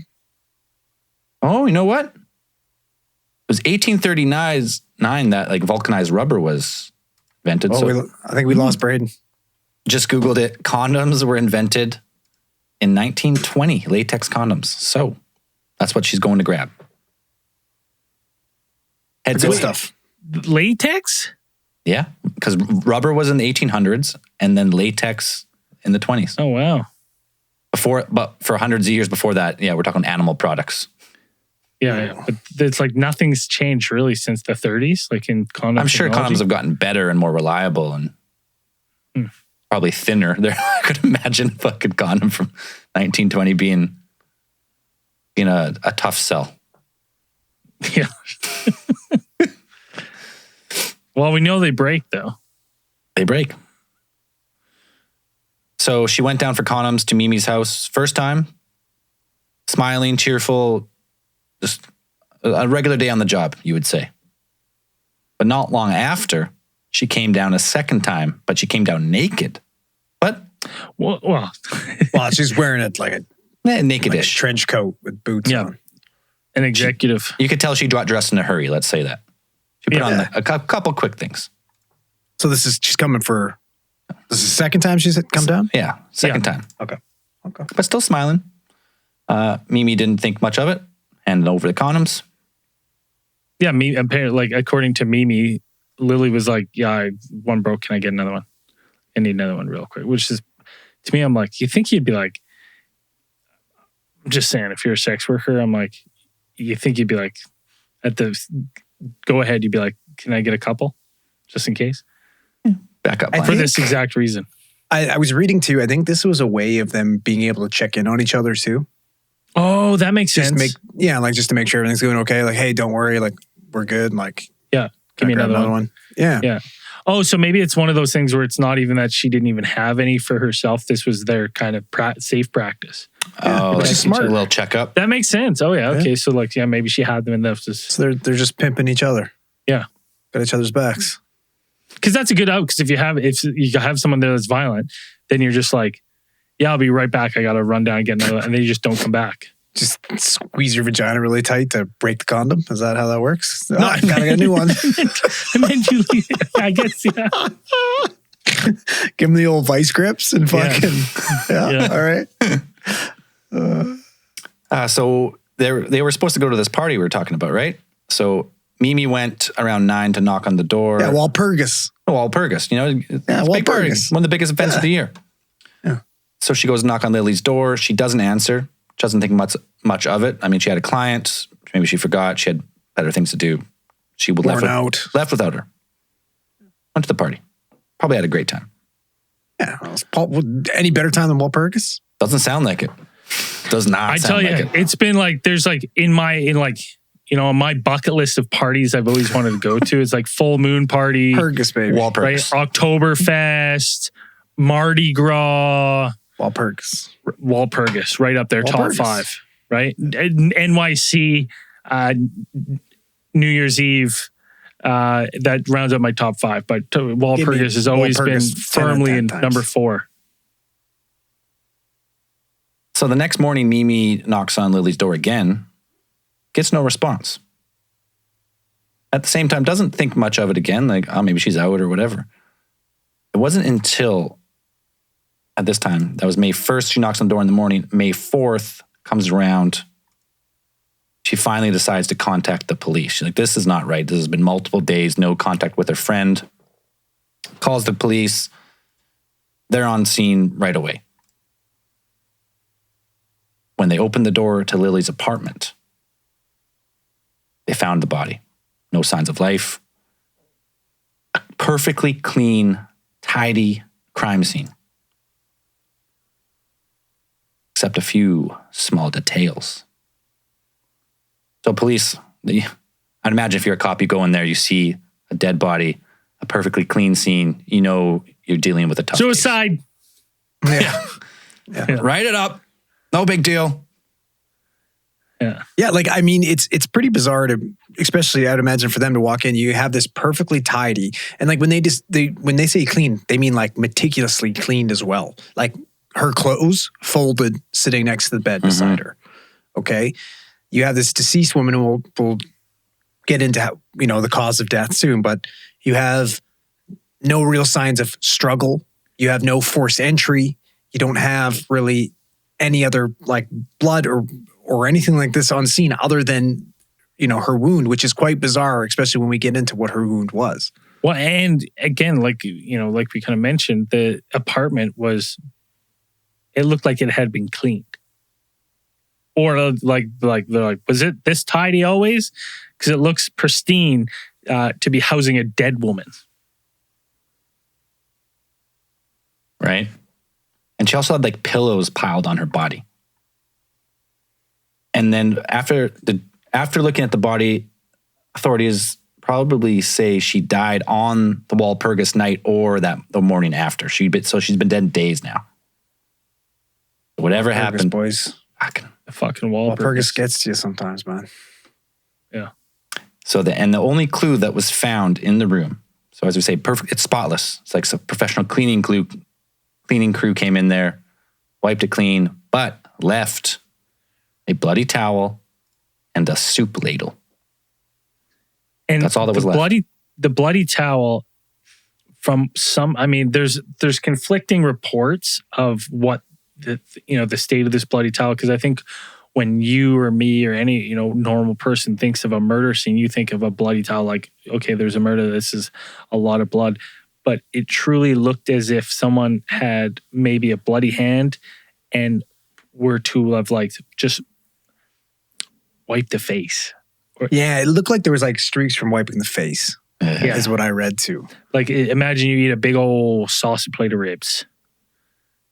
[SPEAKER 3] Oh, you know what? It was 1839 that like vulcanized rubber was invented.
[SPEAKER 4] I think we lost Braden.
[SPEAKER 3] Just Googled it. Condoms were invented in 1920, latex condoms. So that's what she's going to grab.
[SPEAKER 4] Good stuff.
[SPEAKER 2] Latex?
[SPEAKER 3] Yeah, because rubber was in the 1800s and then latex in the 20s.
[SPEAKER 2] Oh, wow.
[SPEAKER 3] But for hundreds of years before that, yeah, we're talking animal products.
[SPEAKER 2] Yeah. But it's like nothing's changed really since the 30s, like in condom
[SPEAKER 3] I'm sure
[SPEAKER 2] technology.
[SPEAKER 3] condoms have gotten better and more reliable and probably thinner. I could imagine a fucking condom from 1920 being a tough sell.
[SPEAKER 2] Yeah. Well, we know they break, though.
[SPEAKER 3] They break. So she went down for condoms to Mimi's house first time, smiling, cheerful, just a regular day on the job, you would say. But not long after, she came down a second time, but she came down naked. But
[SPEAKER 2] well,
[SPEAKER 4] she's wearing it like a
[SPEAKER 3] naked-ish
[SPEAKER 4] trench coat with boots on.
[SPEAKER 2] An executive.
[SPEAKER 3] You could tell she got dressed in a hurry. Let's say that. She put on a couple quick things.
[SPEAKER 4] So she's coming for. This is the second time she's come down?
[SPEAKER 3] Yeah, second time.
[SPEAKER 4] Okay.
[SPEAKER 3] But still smiling. Mimi didn't think much of it. Handed over the condoms.
[SPEAKER 2] Yeah, apparently, like according to Mimi, Lily was like, "Yeah, one broke. Can I get another one? I need another one real quick." Which is, to me, I'm like, you think you'd be like, I'm just saying, if you're a sex worker, I'm like, you think you'd be like, at the go ahead, you'd be like, "Can I get a couple, just in case?"
[SPEAKER 3] Backup
[SPEAKER 2] for this exact reason.
[SPEAKER 4] I was reading too. I think this was a way of them being able to check in on each other too.
[SPEAKER 2] Oh, that makes sense.
[SPEAKER 4] Just to make sure everything's going okay. Like, hey, don't worry. Like, we're good. Like,
[SPEAKER 2] yeah, give me another one.
[SPEAKER 4] Yeah.
[SPEAKER 2] Oh, so maybe it's one of those things where it's not even that she didn't even have any for herself. This was their kind of safe practice.
[SPEAKER 3] Oh,
[SPEAKER 4] which is smart.
[SPEAKER 3] A little checkup.
[SPEAKER 2] That makes sense. Oh yeah. Okay. So like, yeah, maybe she had them in those.
[SPEAKER 4] So they're just pimping each other.
[SPEAKER 2] Yeah.
[SPEAKER 4] Got each other's backs.
[SPEAKER 2] Because that's a good out. Because if you have someone there that's violent, then you're just like, yeah, I'll be right back. I got to run down and get another, and then you just don't come back.
[SPEAKER 4] Just squeeze your vagina really tight to break the condom. Is that how that works? I gotta get a new one.
[SPEAKER 2] And then you leave. I guess, yeah.
[SPEAKER 4] Give them the old vice grips and fucking, all right.
[SPEAKER 3] So they were supposed to go to this party we were talking about, right? So Mimi went around 9 to knock on the door.
[SPEAKER 4] Yeah, Walpurgis.
[SPEAKER 3] Walpurgis,
[SPEAKER 4] Walpurgis.
[SPEAKER 3] One of the biggest events of the year.
[SPEAKER 4] Yeah.
[SPEAKER 3] So she goes to knock on Lily's door. She doesn't answer. She doesn't think much of it. I mean, she had a client. Maybe she forgot. She had better things to do. She would left without her. Went to the party. Probably had a great time.
[SPEAKER 4] Yeah. Any better time than Walpurgis?
[SPEAKER 3] Doesn't sound like it. Does not sound like it.
[SPEAKER 2] It's been like, there's like on my bucket list of parties I've always wanted to go to. It's like full moon party.
[SPEAKER 4] Purgis, baby.
[SPEAKER 3] Walpurgis.
[SPEAKER 2] Right? Oktoberfest, Mardi Gras. Walpurgis, right up there, top 5, right? NYC, New Year's Eve, that rounds up my top 5. But Walpurgis has always been firmly in number 4.
[SPEAKER 3] So the next morning, Mimi knocks on Lily's door again, gets no response. At the same time, doesn't think much of it again, like, oh, maybe she's out or whatever. It wasn't until at this time, that was May 1st, she knocks on the door in the morning. May 4th comes around. She finally decides to contact the police. She's like, this is not right. This has been multiple days, no contact with her friend. Calls the police. They're on scene right away. When they opened the door to Lily's apartment, they found the body. No signs of life. A perfectly clean, tidy crime scene. Except a few small details. So police, I'd imagine if you're a cop, you go in there, you see a dead body, a perfectly clean scene, you know you're dealing with a tough
[SPEAKER 2] suicide.
[SPEAKER 3] Yeah. Write it up. No big deal.
[SPEAKER 2] Yeah.
[SPEAKER 4] Yeah, like, I mean, it's pretty bizarre to, especially I'd imagine for them to walk in, you have this perfectly tidy. And like when they say clean, they mean like meticulously cleaned as well. Like her clothes folded sitting next to the bed beside her. Okay. You have this deceased woman who we'll get into how, the cause of death soon, but you have no real signs of struggle. You have no forced entry. You don't have really any other like blood or anything like this on scene other than, her wound, which is quite bizarre, especially when we get into what her wound was.
[SPEAKER 2] Well, and again, like we kind of mentioned, the apartment it looked like it had been cleaned. Or like was it this tidy always? Because it looks pristine to be housing a dead woman.
[SPEAKER 3] Right. And she also had like pillows piled on her body. And then after looking at the body, authorities probably say she died on the Walpurgis night or the morning after. So she's been dead days now. Whatever happened,
[SPEAKER 4] boys.
[SPEAKER 2] Fucking Walpurgis
[SPEAKER 4] gets to you sometimes, man.
[SPEAKER 2] Yeah.
[SPEAKER 3] So the only clue that was found in the room. So as we say, perfect. It's spotless. It's like some professional cleaning crew came in there, wiped it clean, but left a bloody towel and a soup ladle.
[SPEAKER 2] And
[SPEAKER 3] that's all that was left.
[SPEAKER 2] The bloody towel from there's conflicting reports of what the state of this bloody towel. Because I think when you or me or any, normal person thinks of a murder scene, you think of a bloody towel like, okay, there's a murder. This is a lot of blood. But it truly looked as if someone had maybe a bloody hand and were to have like just wiped the face.
[SPEAKER 4] Yeah, it looked like there was like streaks from wiping the face.
[SPEAKER 2] Yeah.
[SPEAKER 4] Is what I read too.
[SPEAKER 2] Like imagine you eat a big old saucy plate of ribs,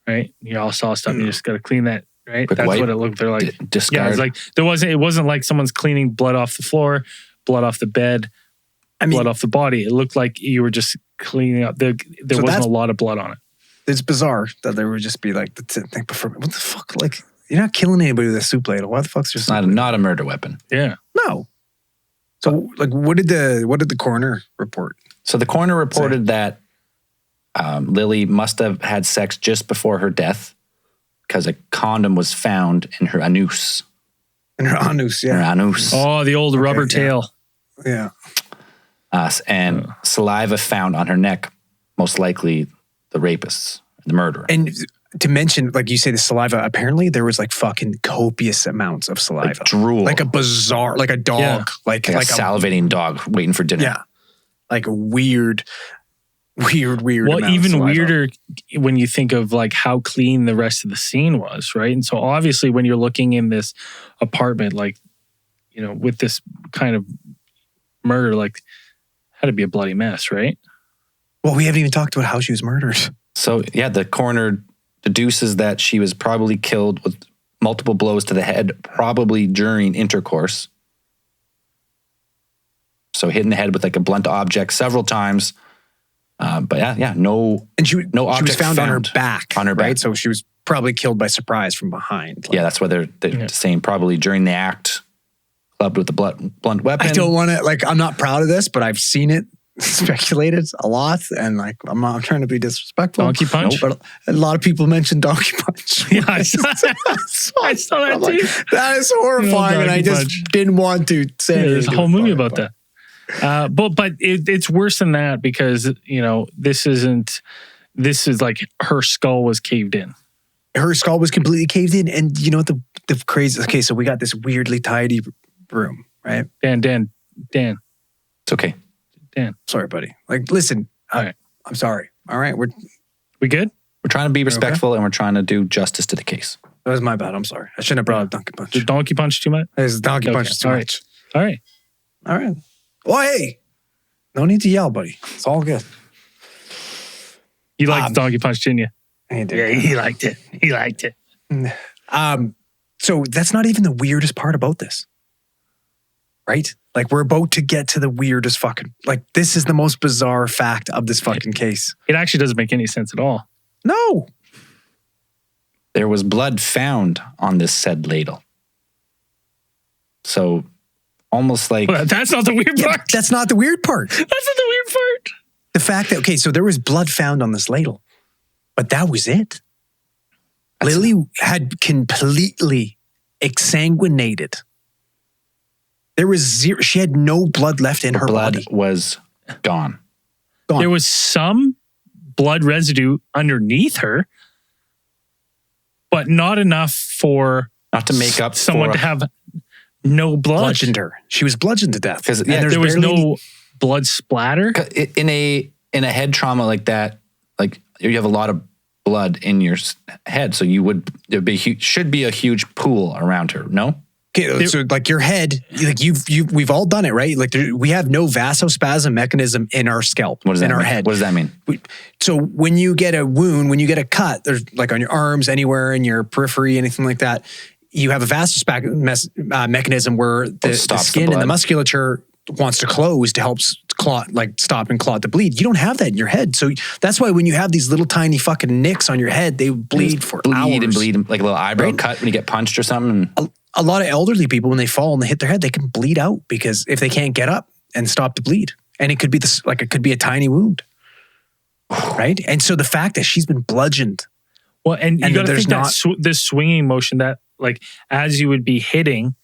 [SPEAKER 2] right? You're all sauced up and you just got to clean that, right?
[SPEAKER 3] Quick
[SPEAKER 2] That's
[SPEAKER 3] wipe,
[SPEAKER 2] what it looked. They're like,
[SPEAKER 3] discard.
[SPEAKER 2] Yeah, it's like it wasn't like someone's cleaning blood off the floor, blood off the bed, blood off the body. It looked like you were just cleaning up. There wasn't a lot of blood on it.
[SPEAKER 4] It's bizarre that there would just be like the thing before. What the fuck? Like you're not killing anybody with a soup ladle. Why the fuck's just
[SPEAKER 3] not a murder weapon?
[SPEAKER 2] Yeah.
[SPEAKER 4] No. So like, what did the coroner report?
[SPEAKER 3] So the coroner reported that Lily must have had sex just before her death because a condom was found in her anus.
[SPEAKER 4] In her anus, yeah.
[SPEAKER 3] Her anus.
[SPEAKER 2] Oh, the old rubber tail.
[SPEAKER 4] Yeah.
[SPEAKER 3] And saliva found on her neck, most likely the rapist, the murderer.
[SPEAKER 4] And to mention, like you say, the saliva, apparently there was like fucking copious amounts of saliva.
[SPEAKER 3] Like drool.
[SPEAKER 4] Like a bizarre, like a dog.
[SPEAKER 2] Yeah.
[SPEAKER 3] Like a salivating dog waiting for dinner.
[SPEAKER 4] Yeah. Like a weird
[SPEAKER 2] Well, even weirder when you think of like how clean the rest of the scene was, right? And so obviously when you're looking in this apartment, like, with this kind of murder, like had to be a bloody mess, right?
[SPEAKER 4] Well, we haven't even talked about how she was murdered.
[SPEAKER 3] So yeah, the coroner deduces that she was probably killed with multiple blows to the head, probably during intercourse. So hitting the head with like a blunt object several times. But no.
[SPEAKER 4] And she was found on her back.
[SPEAKER 3] On her back.
[SPEAKER 4] Right? So she was probably killed by surprise from behind.
[SPEAKER 3] Yeah, that's why they're saying probably during the act, clubbed with the blunt weapon.
[SPEAKER 4] I don't want to, I'm not proud of this, but I've seen it speculated a lot, and like I'm not trying to be disrespectful.
[SPEAKER 2] Donkey punch?
[SPEAKER 4] But a lot of people mentioned donkey punch.
[SPEAKER 2] Yeah, I saw that too.
[SPEAKER 4] Like, that is horrifying, and I just didn't want to say it.
[SPEAKER 2] There's a whole movie about that. But it's worse than that because this is like her skull was caved in.
[SPEAKER 4] Her skull was completely caved in, and you know what the crazy. Okay, so we got this weirdly tidy room, right?
[SPEAKER 2] Dan,
[SPEAKER 3] it's okay.
[SPEAKER 2] Dan,
[SPEAKER 4] sorry, buddy. Like, listen,
[SPEAKER 2] all right.
[SPEAKER 4] I'm sorry. All right,
[SPEAKER 2] we good?
[SPEAKER 3] We're trying to be respectful, and we're trying to do justice to the case.
[SPEAKER 4] That was my bad. I'm sorry. I shouldn't have brought up donkey punch.
[SPEAKER 2] Did donkey punch too much?
[SPEAKER 4] There's donkey punch too much.
[SPEAKER 2] All right.
[SPEAKER 4] Well, hey, no need to yell, buddy. It's all good.
[SPEAKER 2] You liked donkey punch, didn't you?
[SPEAKER 4] I did.
[SPEAKER 2] Yeah, he liked it. He liked it.
[SPEAKER 4] So that's not even the weirdest part about this. Right? Like, we're about to get to the weirdest fucking, like, this is the most bizarre fact of this fucking case.
[SPEAKER 2] It actually doesn't make any sense at all.
[SPEAKER 4] No.
[SPEAKER 3] There was blood found on this said ladle. So almost like...
[SPEAKER 2] Well, that's not the weird part.
[SPEAKER 4] That's not the weird part.
[SPEAKER 2] That's not the weird part.
[SPEAKER 4] The fact that, okay, so there was blood found on this ladle, but that was it. Lilly had completely exsanguinated. There was zero, she had no blood left in her body.
[SPEAKER 3] Blood was gone.
[SPEAKER 2] There was some blood residue underneath her, but not enough for
[SPEAKER 3] not to make up
[SPEAKER 2] someone to have no blood.
[SPEAKER 4] Bludgeoned her. She was bludgeoned to death.
[SPEAKER 3] Because
[SPEAKER 2] there was no blood splatter.
[SPEAKER 3] In a head trauma like that, like you have a lot of blood in your head, so should be a huge pool around her. No.
[SPEAKER 4] Okay, so like your head, like we've all done it, right? Like we have no vasospasm mechanism in our scalp,
[SPEAKER 3] what does that
[SPEAKER 4] in our
[SPEAKER 3] mean?
[SPEAKER 4] head.
[SPEAKER 3] What does that mean?
[SPEAKER 4] So when you get a wound, when you get a cut, there's like on your arms, anywhere in your periphery, anything like that, you have a vasospasm mechanism where the skin and the musculature wants to close to help clot, like stop and clot the bleed. You don't have that in your head. So that's why when you have these little tiny fucking nicks on your head, they bleed for hours.
[SPEAKER 3] And bleed, like a little eyebrow cut when you get punched or something.
[SPEAKER 4] A lot of elderly people, when they fall and they hit their head, they can bleed out because if they can't get up and stop the bleed, and it could be it could be a tiny wound, right? And so the fact that she's been bludgeoned,
[SPEAKER 2] well, and you got to think that this swinging motion, that like as you would be hitting,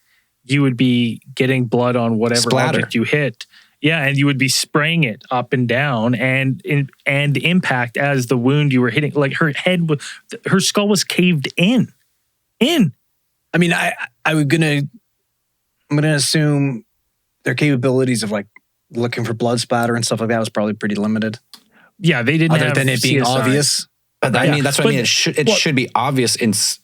[SPEAKER 2] you would be getting blood on whatever object you hit. Yeah, and you would be spraying it up and down, and impact as the wound you were hitting. Like her skull was caved in.
[SPEAKER 4] I mean, I'm gonna assume their capabilities of like looking for blood splatter and stuff like that was probably pretty limited.
[SPEAKER 2] Yeah, they didn't.
[SPEAKER 4] Other than it being obvious.
[SPEAKER 3] But I mean, that's what I mean. It should be obvious.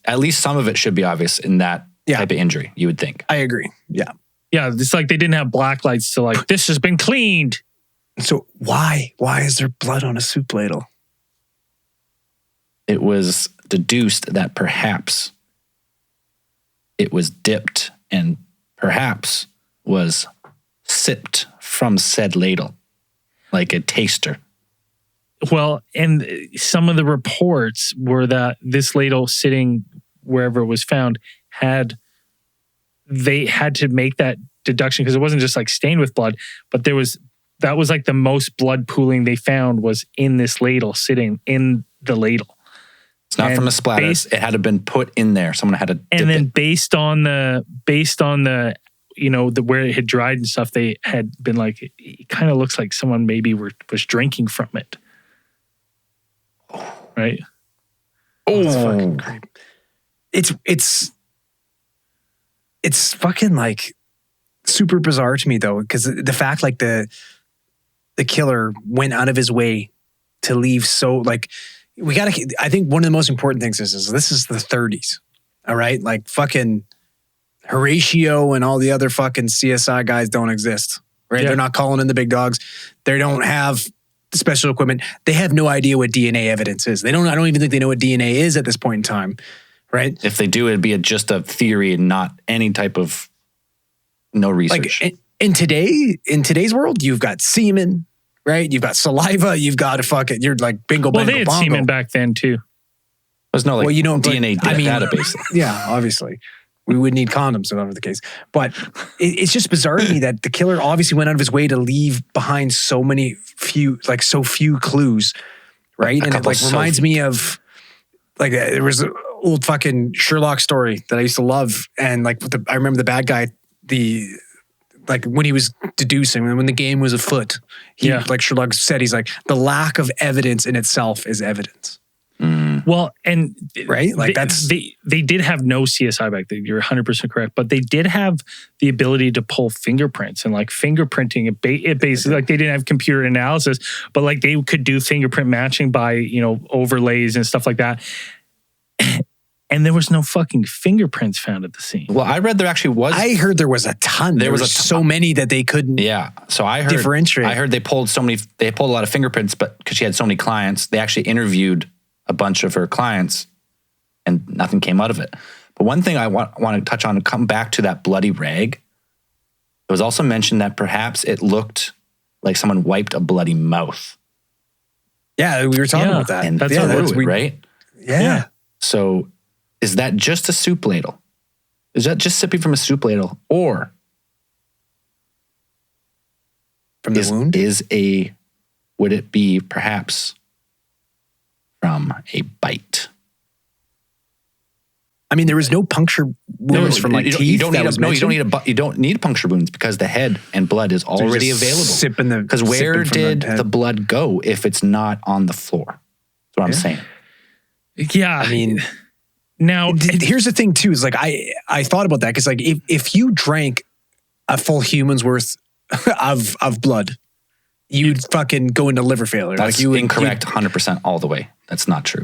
[SPEAKER 3] At least some of it should be obvious in that type of injury. You would think.
[SPEAKER 4] I agree. Yeah.
[SPEAKER 2] Yeah, it's like they didn't have black lights to like this has been cleaned.
[SPEAKER 4] So why is there blood on a soup ladle?
[SPEAKER 3] It was deduced that perhaps it was dipped and perhaps was sipped from said ladle, like a taster.
[SPEAKER 2] Well, and some of the reports were that this ladle sitting wherever it was found they had to make that deduction because it wasn't just like stained with blood, but that was like the most blood pooling they found was in this ladle, sitting in the ladle.
[SPEAKER 3] It's not from a splatter. It had to have been put in there. Someone had to dip it.
[SPEAKER 2] And then based on the where it had dried and stuff, they had been like, it kind of looks like someone maybe was drinking from it. Right?
[SPEAKER 4] Oh, it's fucking creepy. It's fucking like super bizarre to me though, because the fact like the killer went out of his way to leave so like. I think one of the most important things is this is the 30s. All right. Like fucking Horatio and all the other fucking CSI guys don't exist. Right. Yeah. They're not calling in the big dogs. They don't have special equipment. They have no idea what DNA evidence is. I don't even think they know what DNA is at this point in time. Right.
[SPEAKER 3] If they do, it'd be just a theory and not any type of no research.
[SPEAKER 4] Like in today's world, you've got semen. Right, you've got saliva. You've got you're like bingo.
[SPEAKER 2] Well, they had semen back then too.
[SPEAKER 3] There's no DNA database.
[SPEAKER 4] Yeah, obviously, we would need condoms if that were the case. But it's just bizarre to me that the killer obviously went out of his way to leave behind so few clues, right? And it like reminds me of like there was an old fucking Sherlock story that I used to love, and like I remember the bad guy like when he was deducing, when the game was afoot, like Sherlock said, he's like, the lack of evidence in itself is evidence.
[SPEAKER 3] Mm.
[SPEAKER 2] Well, and
[SPEAKER 4] right, like
[SPEAKER 2] they did have no CSI back then. You're 100% correct, but they did have the ability to pull fingerprints and like fingerprinting. It basically like they didn't have computer analysis, but like they could do fingerprint matching by overlays and stuff like that. And there was no fucking fingerprints found at the scene.
[SPEAKER 3] Well, I read there actually was.
[SPEAKER 4] I heard there was a ton. There was so many that they couldn't.
[SPEAKER 3] Yeah. So I heard
[SPEAKER 4] differentiate.
[SPEAKER 3] I heard they pulled a lot of fingerprints, but because she had so many clients, they actually interviewed a bunch of her clients, and nothing came out of it. But one thing I want to touch on, come back to that bloody rag. It was also mentioned that perhaps it looked like someone wiped a bloody mouth.
[SPEAKER 4] Yeah, we were talking about that.
[SPEAKER 3] And that's fluid, right?
[SPEAKER 4] Yeah.
[SPEAKER 3] So. Is that just a soup ladle? Is that just sipping from a soup ladle, or
[SPEAKER 4] from the wound?
[SPEAKER 3] Would it be perhaps from a bite?
[SPEAKER 4] I mean, there was no puncture wounds from like teeth.
[SPEAKER 3] You don't need puncture wounds because the head and blood is already available. Because where did the blood go if it's not on the floor? That's what I'm saying.
[SPEAKER 2] Yeah,
[SPEAKER 4] I mean,
[SPEAKER 2] now
[SPEAKER 4] here's the thing too. Is like I thought about that because like if you drank a full human's worth of blood, you'd fucking go into liver failure.
[SPEAKER 3] That's
[SPEAKER 4] like
[SPEAKER 3] incorrect 100% all the way. That's not true.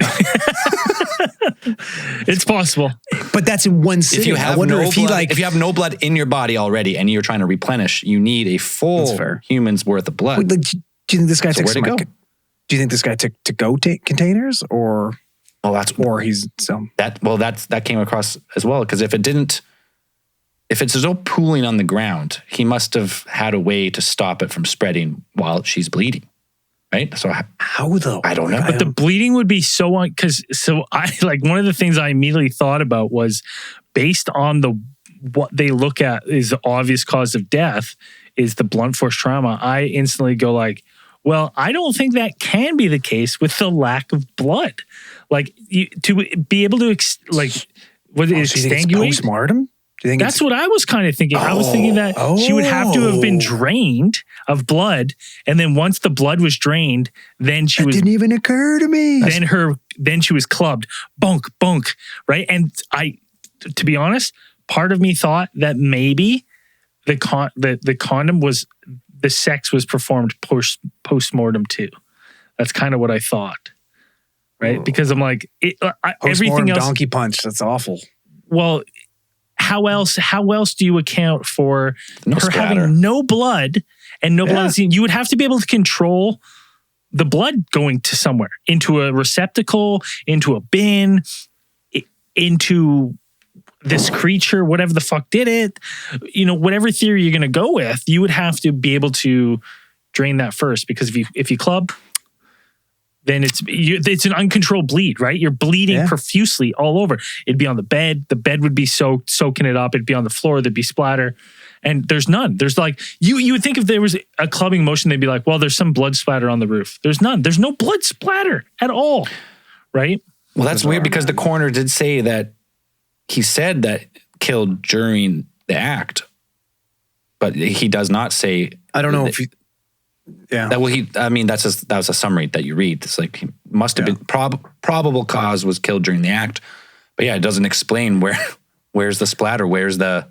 [SPEAKER 2] It's possible.
[SPEAKER 4] But that's in one sitting.
[SPEAKER 3] If you have no blood in your body already and you're trying to replenish, you need a full human's worth of blood.
[SPEAKER 4] Like, do you think this guy took Do you think this guy took to-go containers or
[SPEAKER 3] that came across as well, because if it's still pooling on the ground, he must have had a way to stop it from spreading while she's bleeding. Right? So
[SPEAKER 4] how though?
[SPEAKER 3] I don't know.
[SPEAKER 2] But the bleeding would be one of the things I immediately thought about was based on what they look at is the obvious cause of death is the blunt force trauma. I instantly go like, well, I don't think that can be the case with the lack of blood. Like to be able to extinguish
[SPEAKER 4] postmortem?
[SPEAKER 2] That's what I was kind of thinking. I was thinking that she would have to have been drained of blood, and then once the blood was drained, then that
[SPEAKER 4] didn't even occur to me.
[SPEAKER 2] Then she was clubbed, bunk, right? And to be honest, part of me thought that maybe the condom was the sex was performed post-mortem too. That's kind of what I thought, right? Because I'm like everything else.
[SPEAKER 4] Donkey punch. That's awful.
[SPEAKER 2] Well. How else do you account for her having no blood and no blood? You would have to be able to control the blood going to somewhere, into a receptacle, into a bin, into this creature, whatever the fuck did it. Whatever theory you're going to go with, you would have to be able to drain that first, because if you club, then it's an uncontrolled bleed, right? You're bleeding profusely all over. It'd be on the bed. The bed would be soaking it up. It'd be on the floor. There'd be splatter. And there's none. There's like, you would think if there was a clubbing motion, they'd be like, well, there's some blood splatter on the roof. There's none. There's no blood splatter at all, right?
[SPEAKER 3] Well, that's weird because the coroner did say that he said that killed during the act, but he does not say.
[SPEAKER 4] I don't know if he... Yeah.
[SPEAKER 3] That was a summary that you read. It's like he must have been probable cause was killed during the act, but it doesn't explain where's the splatter, where's the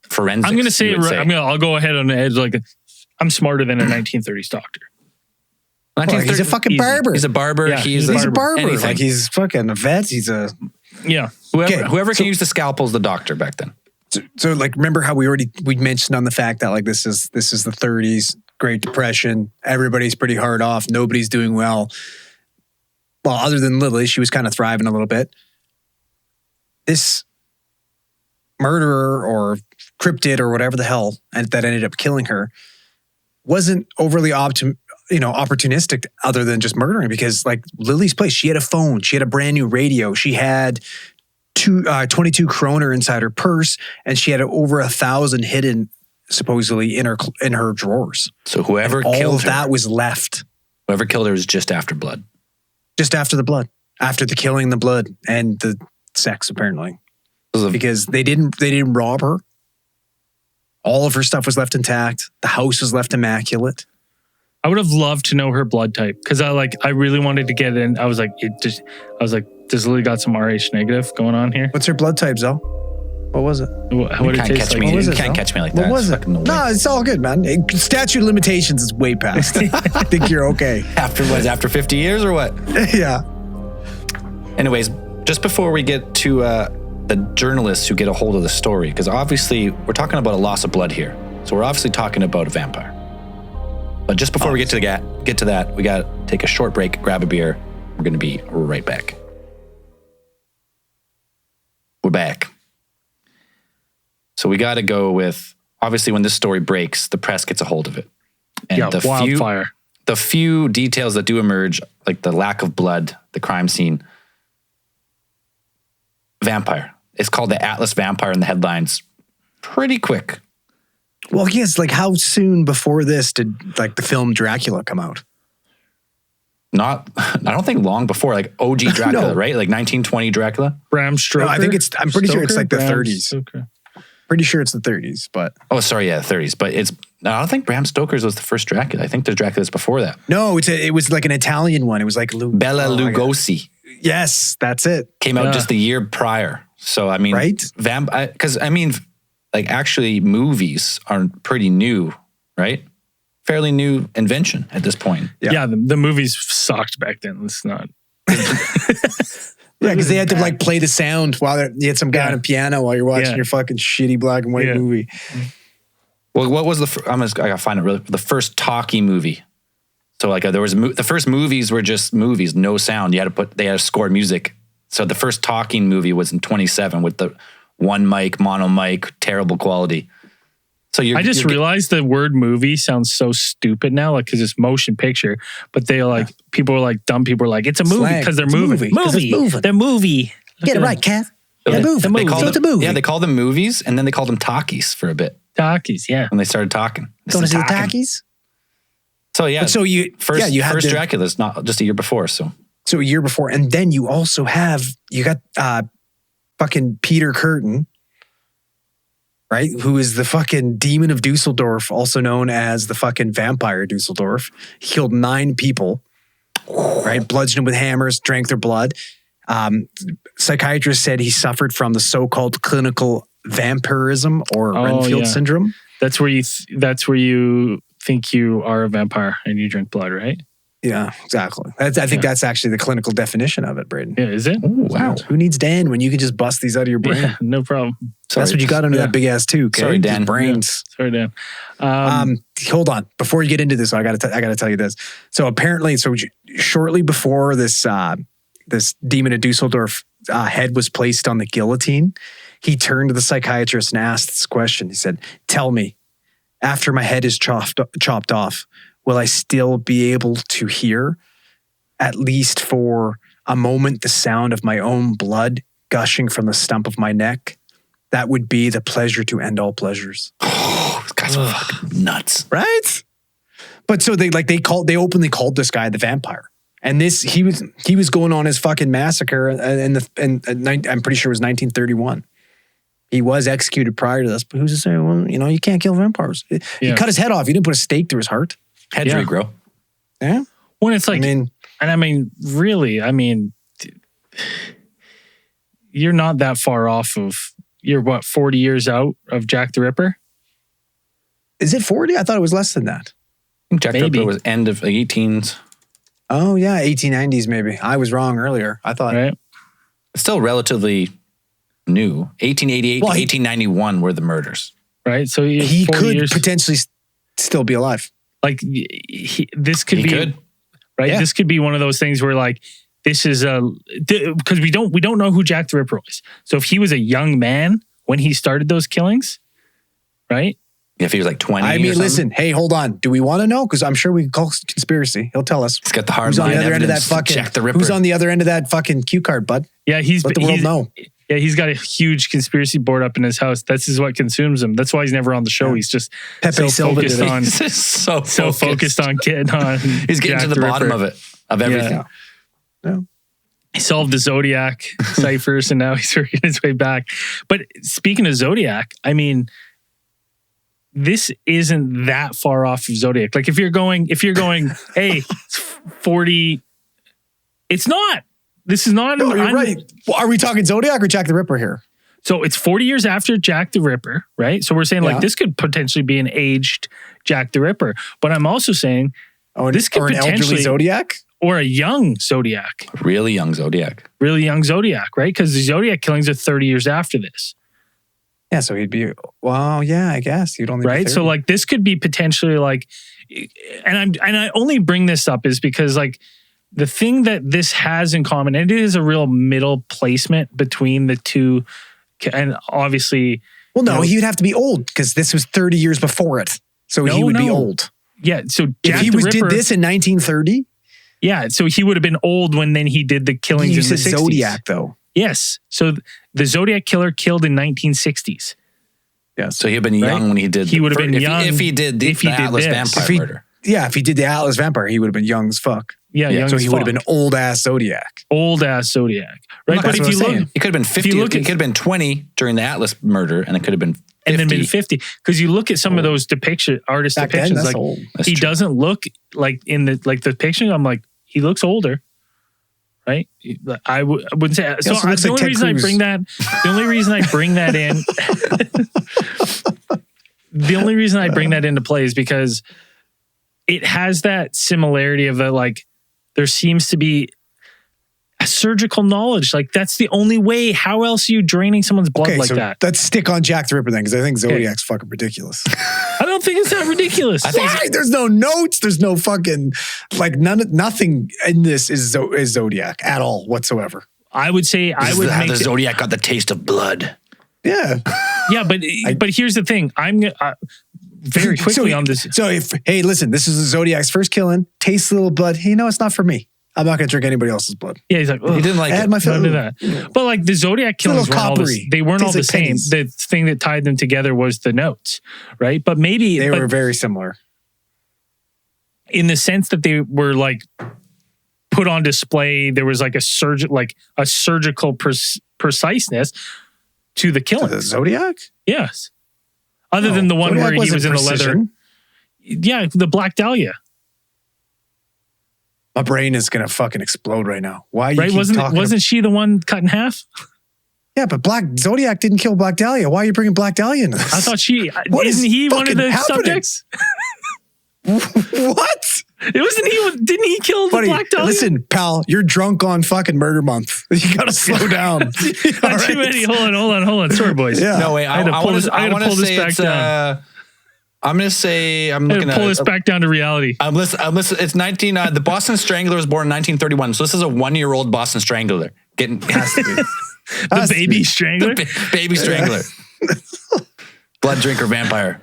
[SPEAKER 3] forensics.
[SPEAKER 2] I'm going to say it right. I'll go ahead on the edge. Like I'm smarter than a 1930s doctor.
[SPEAKER 4] He's a fucking barber.
[SPEAKER 3] He's a barber.
[SPEAKER 4] Yeah, he's a barber. Anything. Like he's fucking a vet. He's a
[SPEAKER 3] Whoever can use the scalpel's the doctor back then.
[SPEAKER 4] So like, remember how we mentioned on the fact that like this is the 30s. Great Depression. Everybody's pretty hard off. Nobody's doing well. Well, other than Lilly, she was kind of thriving a little bit. This murderer or cryptid or whatever the hell that ended up killing her wasn't overly opportunistic other than just murdering, because like Lilly's place, she had a phone. She had a brand new radio. She had 22 kroner inside her purse, and she had over 1,000 hidden supposedly in her drawers.
[SPEAKER 3] So whoever
[SPEAKER 4] killed her,
[SPEAKER 3] all of
[SPEAKER 4] that was left.
[SPEAKER 3] Whoever killed her was just after blood.
[SPEAKER 4] Just after the blood. After the killing, the blood, and the sex, apparently. Because they didn't rob her. All of her stuff was left intact. The house was left immaculate.
[SPEAKER 2] I would have loved to know her blood type, because I really wanted to get in. I was like, does Lily got some Rh negative going on here?
[SPEAKER 4] What's her blood type, Zoe? What was it?
[SPEAKER 3] You can't catch me like that.
[SPEAKER 4] What was it? No, it's all good, man. Statute of limitations is way past. I think you're okay.
[SPEAKER 3] After 50 years or what?
[SPEAKER 4] Yeah.
[SPEAKER 3] Anyways, just before we get to the journalists who get a hold of the story, because obviously we're talking about a loss of blood here. So we're obviously talking about a vampire. But just before we get to that, we got to take a short break, grab a beer. We're going to be right back. We're back. So we got to go with, obviously when this story breaks, the press gets a hold of it. And
[SPEAKER 2] wildfire.
[SPEAKER 3] The few details that do emerge, like the lack of blood, the crime scene, vampire. it's called the Atlas Vampire in the headlines pretty quick.
[SPEAKER 4] Well, yes, like how soon before this did like the film Dracula come out?
[SPEAKER 3] I don't think long before, like OG Dracula, right? Like 1920 Dracula.
[SPEAKER 2] Bram Stoker.
[SPEAKER 4] No, I'm pretty sure it's like the
[SPEAKER 2] Bram
[SPEAKER 4] 30s.
[SPEAKER 2] Stoker.
[SPEAKER 4] Pretty sure it's the 30s, but.
[SPEAKER 3] Oh, sorry, yeah, 30s. But I don't think Bram Stoker's was the first Dracula. I think there's Draculas before that.
[SPEAKER 4] No, it was like an Italian one. It was like
[SPEAKER 3] Bela Lugosi.
[SPEAKER 4] Yes, that's it.
[SPEAKER 3] Came out just the year prior. So, I mean,
[SPEAKER 4] right?
[SPEAKER 3] Because, like actually movies are pretty new, right? Fairly new invention at this point.
[SPEAKER 2] Yeah, the movies sucked back then. It's not.
[SPEAKER 4] Yeah, because they had to like play the sound while you had some guy on a piano while you're watching your fucking shitty black and white movie.
[SPEAKER 3] Well, what was I gotta find it really. The first talkie movie. So like there was the first movies were just movies, no sound. They had to score music. So the first talking movie was in 27 with the one mic, mono mic, terrible quality. So I
[SPEAKER 2] just realized the word movie sounds so stupid now, like because it's motion picture. But they are like people are like dumb people are like it's a movie because they're moving. Movie. They're movie.
[SPEAKER 4] Get it right, Cat. They're moving.
[SPEAKER 3] It's a movie. Yeah, they called them movies, and then they called them talkies for a bit.
[SPEAKER 2] Talkies, yeah.
[SPEAKER 3] When they started talking.
[SPEAKER 4] Going to see the talkies.
[SPEAKER 3] So yeah.
[SPEAKER 4] But so you had
[SPEAKER 3] first Dracula's not just a year before. So
[SPEAKER 4] a year before, and then you also got fucking Peter Curtin, right? Who is the fucking demon of Dusseldorf, also known as the fucking vampire Dusseldorf. He killed 9 people, right? Bludgeoned them with hammers, drank their blood. Psychiatrists said he suffered from the so-called clinical vampirism or Renfield syndrome.
[SPEAKER 2] That's where you think you are a vampire and you drink blood, right?
[SPEAKER 4] Yeah, exactly. I think that's actually the clinical definition of it, Braden.
[SPEAKER 2] Yeah, is it?
[SPEAKER 3] Ooh, wow.
[SPEAKER 4] Who needs Dan when you can just bust these out of your brain?
[SPEAKER 2] Yeah, no problem.
[SPEAKER 4] Sorry, that's what you got under that big ass tooth. Okay?
[SPEAKER 3] Sorry, Dan.
[SPEAKER 4] Brains.
[SPEAKER 2] Yeah. Sorry, Dan.
[SPEAKER 4] Hold on. Before you get into this, I got to tell you this. So apparently, shortly before this demon of Dusseldorf head was placed on the guillotine, he turned to the psychiatrist and asked this question. He said, "Tell me, after my head is chopped off, will I still be able to hear, at least for a moment, the sound of my own blood gushing from the stump of my neck? That would be the pleasure to end all pleasures."
[SPEAKER 3] Oh, this guy's fucking nuts.
[SPEAKER 4] Right? But so they openly called this guy the vampire. And he was going on his fucking massacre and I'm pretty sure it was 1931. He was executed prior to this, but who's to say, well, you can't kill vampires. He cut his head off. He didn't put a stake through his heart.
[SPEAKER 3] Head regrow.
[SPEAKER 4] Yeah.
[SPEAKER 2] When it's like, really, you're not that far off of, you're what, 40 years out of Jack the Ripper?
[SPEAKER 4] Is it 40? I thought it was less than that.
[SPEAKER 3] I think Jack the Ripper was end of the 18s.
[SPEAKER 4] Oh yeah, 1890s maybe. I was wrong earlier. I thought.
[SPEAKER 2] Right.
[SPEAKER 3] It's still relatively new. 1888 to 1891 were the murders.
[SPEAKER 2] Right. So
[SPEAKER 4] he could potentially still be alive.
[SPEAKER 2] Like this could be right. Yeah. This could be one of those things where like this is because we don't know who Jack the Ripper was. So if he was a young man when he started those killings, right?
[SPEAKER 3] If he was like 20.
[SPEAKER 4] Listen, hey, hold on. Do we want to know? Because I'm sure we can call conspiracy. He'll tell us.
[SPEAKER 3] He's got the hard
[SPEAKER 4] line.
[SPEAKER 3] Who's on the other end of that fucking
[SPEAKER 4] Jack the Ripper? Who's on the other end of that fucking cue card, bud?
[SPEAKER 2] Yeah,
[SPEAKER 4] let the world know.
[SPEAKER 2] Yeah, he's got a huge conspiracy board up in his house. This is what consumes him. That's why he's never on the show. Yeah. He's just
[SPEAKER 4] Pepe
[SPEAKER 2] focused on
[SPEAKER 3] so
[SPEAKER 2] focused on getting on.
[SPEAKER 3] He's getting to the bottom of it, of everything.
[SPEAKER 4] Yeah.
[SPEAKER 2] He solved the Zodiac ciphers, and now he's working his way back. But speaking of Zodiac, this isn't that far off of Zodiac. Like if you're going, hey, it's 40. It's not. This is not.
[SPEAKER 4] No, you're right. Well, are we talking Zodiac or Jack the Ripper here?
[SPEAKER 2] So it's 40 years after Jack the Ripper, right? So we're saying like this could potentially be an aged Jack the Ripper. But I'm also saying this could potentially
[SPEAKER 4] an elderly Zodiac
[SPEAKER 2] or a young Zodiac.
[SPEAKER 3] Really young Zodiac,
[SPEAKER 2] right? Because the Zodiac killings are 30 years after this.
[SPEAKER 4] Yeah, so he'd be, well, yeah, I guess you'd only be 30.
[SPEAKER 2] So like this could be potentially like, and I only bring this up is because like the thing that this has in common, and it is a real middle placement between the two, and obviously,
[SPEAKER 4] well, no, he would have to be old because this was 30 years before it, so he would be old.
[SPEAKER 2] Yeah, so Jack
[SPEAKER 4] if he
[SPEAKER 2] the Ripper,
[SPEAKER 4] did this in 1930.
[SPEAKER 2] Yeah, so he would have been old when then he did the killings in the 60s.
[SPEAKER 4] Zodiac though.
[SPEAKER 2] Yes. So the Zodiac Killer killed in 1960s.
[SPEAKER 3] Yeah. So he'd have been young when he did.
[SPEAKER 2] He would have been young
[SPEAKER 3] if he did the Atlas vampire murder.
[SPEAKER 4] Yeah, if he did the Atlas vampire, he would have been young as fuck.
[SPEAKER 2] Yeah, young
[SPEAKER 4] so
[SPEAKER 2] as
[SPEAKER 4] he would have been old ass Zodiac.
[SPEAKER 2] Old ass Zodiac, right? But if you look,
[SPEAKER 3] he could have been 50. He could have been 20 during the Atlas murder, and it could have been 50.
[SPEAKER 2] And then been 50. Because you look at some of those artist depictions, like he doesn't look like in the depiction. I'm like, he looks older, right? I wouldn't say. So the only reason I bring that, in, the only reason I bring that into play is because it has that similarity of that, like, there seems to be a surgical knowledge. Like, that's the only way. How else are you draining someone's blood like that?
[SPEAKER 4] Let's stick on Jack the Ripper then, because I think Zodiac's fucking ridiculous.
[SPEAKER 2] I don't think it's that ridiculous.
[SPEAKER 4] Why? There's no notes. There's no fucking, like, nothing in this is Zodiac at all whatsoever.
[SPEAKER 2] I would say
[SPEAKER 3] the Zodiac got the taste of blood.
[SPEAKER 4] Yeah.
[SPEAKER 2] Yeah, but here's the thing. I'm very quickly on this.
[SPEAKER 4] So listen, this is the Zodiac's first killing. Tastes a little blood. Hey, it's not for me. I'm not going to drink anybody else's blood.
[SPEAKER 2] Yeah, he's like,
[SPEAKER 3] he didn't like it.
[SPEAKER 4] My do
[SPEAKER 2] that. But like the Zodiac killings weren't all the same. Pennies. The thing that tied them together was the notes, right? But maybe
[SPEAKER 4] they were very similar
[SPEAKER 2] in the sense that they were like put on display. There was like a surgical preciseness to the killings.
[SPEAKER 4] The Zodiac?
[SPEAKER 2] Yes. Other than the one Zodiac where he was in the leather. Yeah, the Black Dahlia.
[SPEAKER 4] My brain is gonna fucking explode right now. Why?
[SPEAKER 2] Right? Wasn't she the one cut in half?
[SPEAKER 4] Yeah, but Zodiac didn't kill Black Dahlia. Why are you bringing Black Dahlia into this?
[SPEAKER 2] I thought isn't he one of the subjects?
[SPEAKER 4] What?
[SPEAKER 2] Didn't he kill the Black Dahlia?
[SPEAKER 4] Listen, pal, you're drunk on fucking murder month. You gotta slow down.
[SPEAKER 2] Too many. Hold on. Sorry, boys.
[SPEAKER 4] Yeah.
[SPEAKER 3] No, wait. I gotta pull this back down. I'm going to say, I'm looking at
[SPEAKER 2] pull this back down to reality.
[SPEAKER 3] I'm listening. It's 19. The Boston Strangler was born in 1931. So this is a 1-year-old Boston Strangler.
[SPEAKER 4] Has to be.
[SPEAKER 2] The baby strangler?
[SPEAKER 3] Baby strangler. Blood drinker vampire.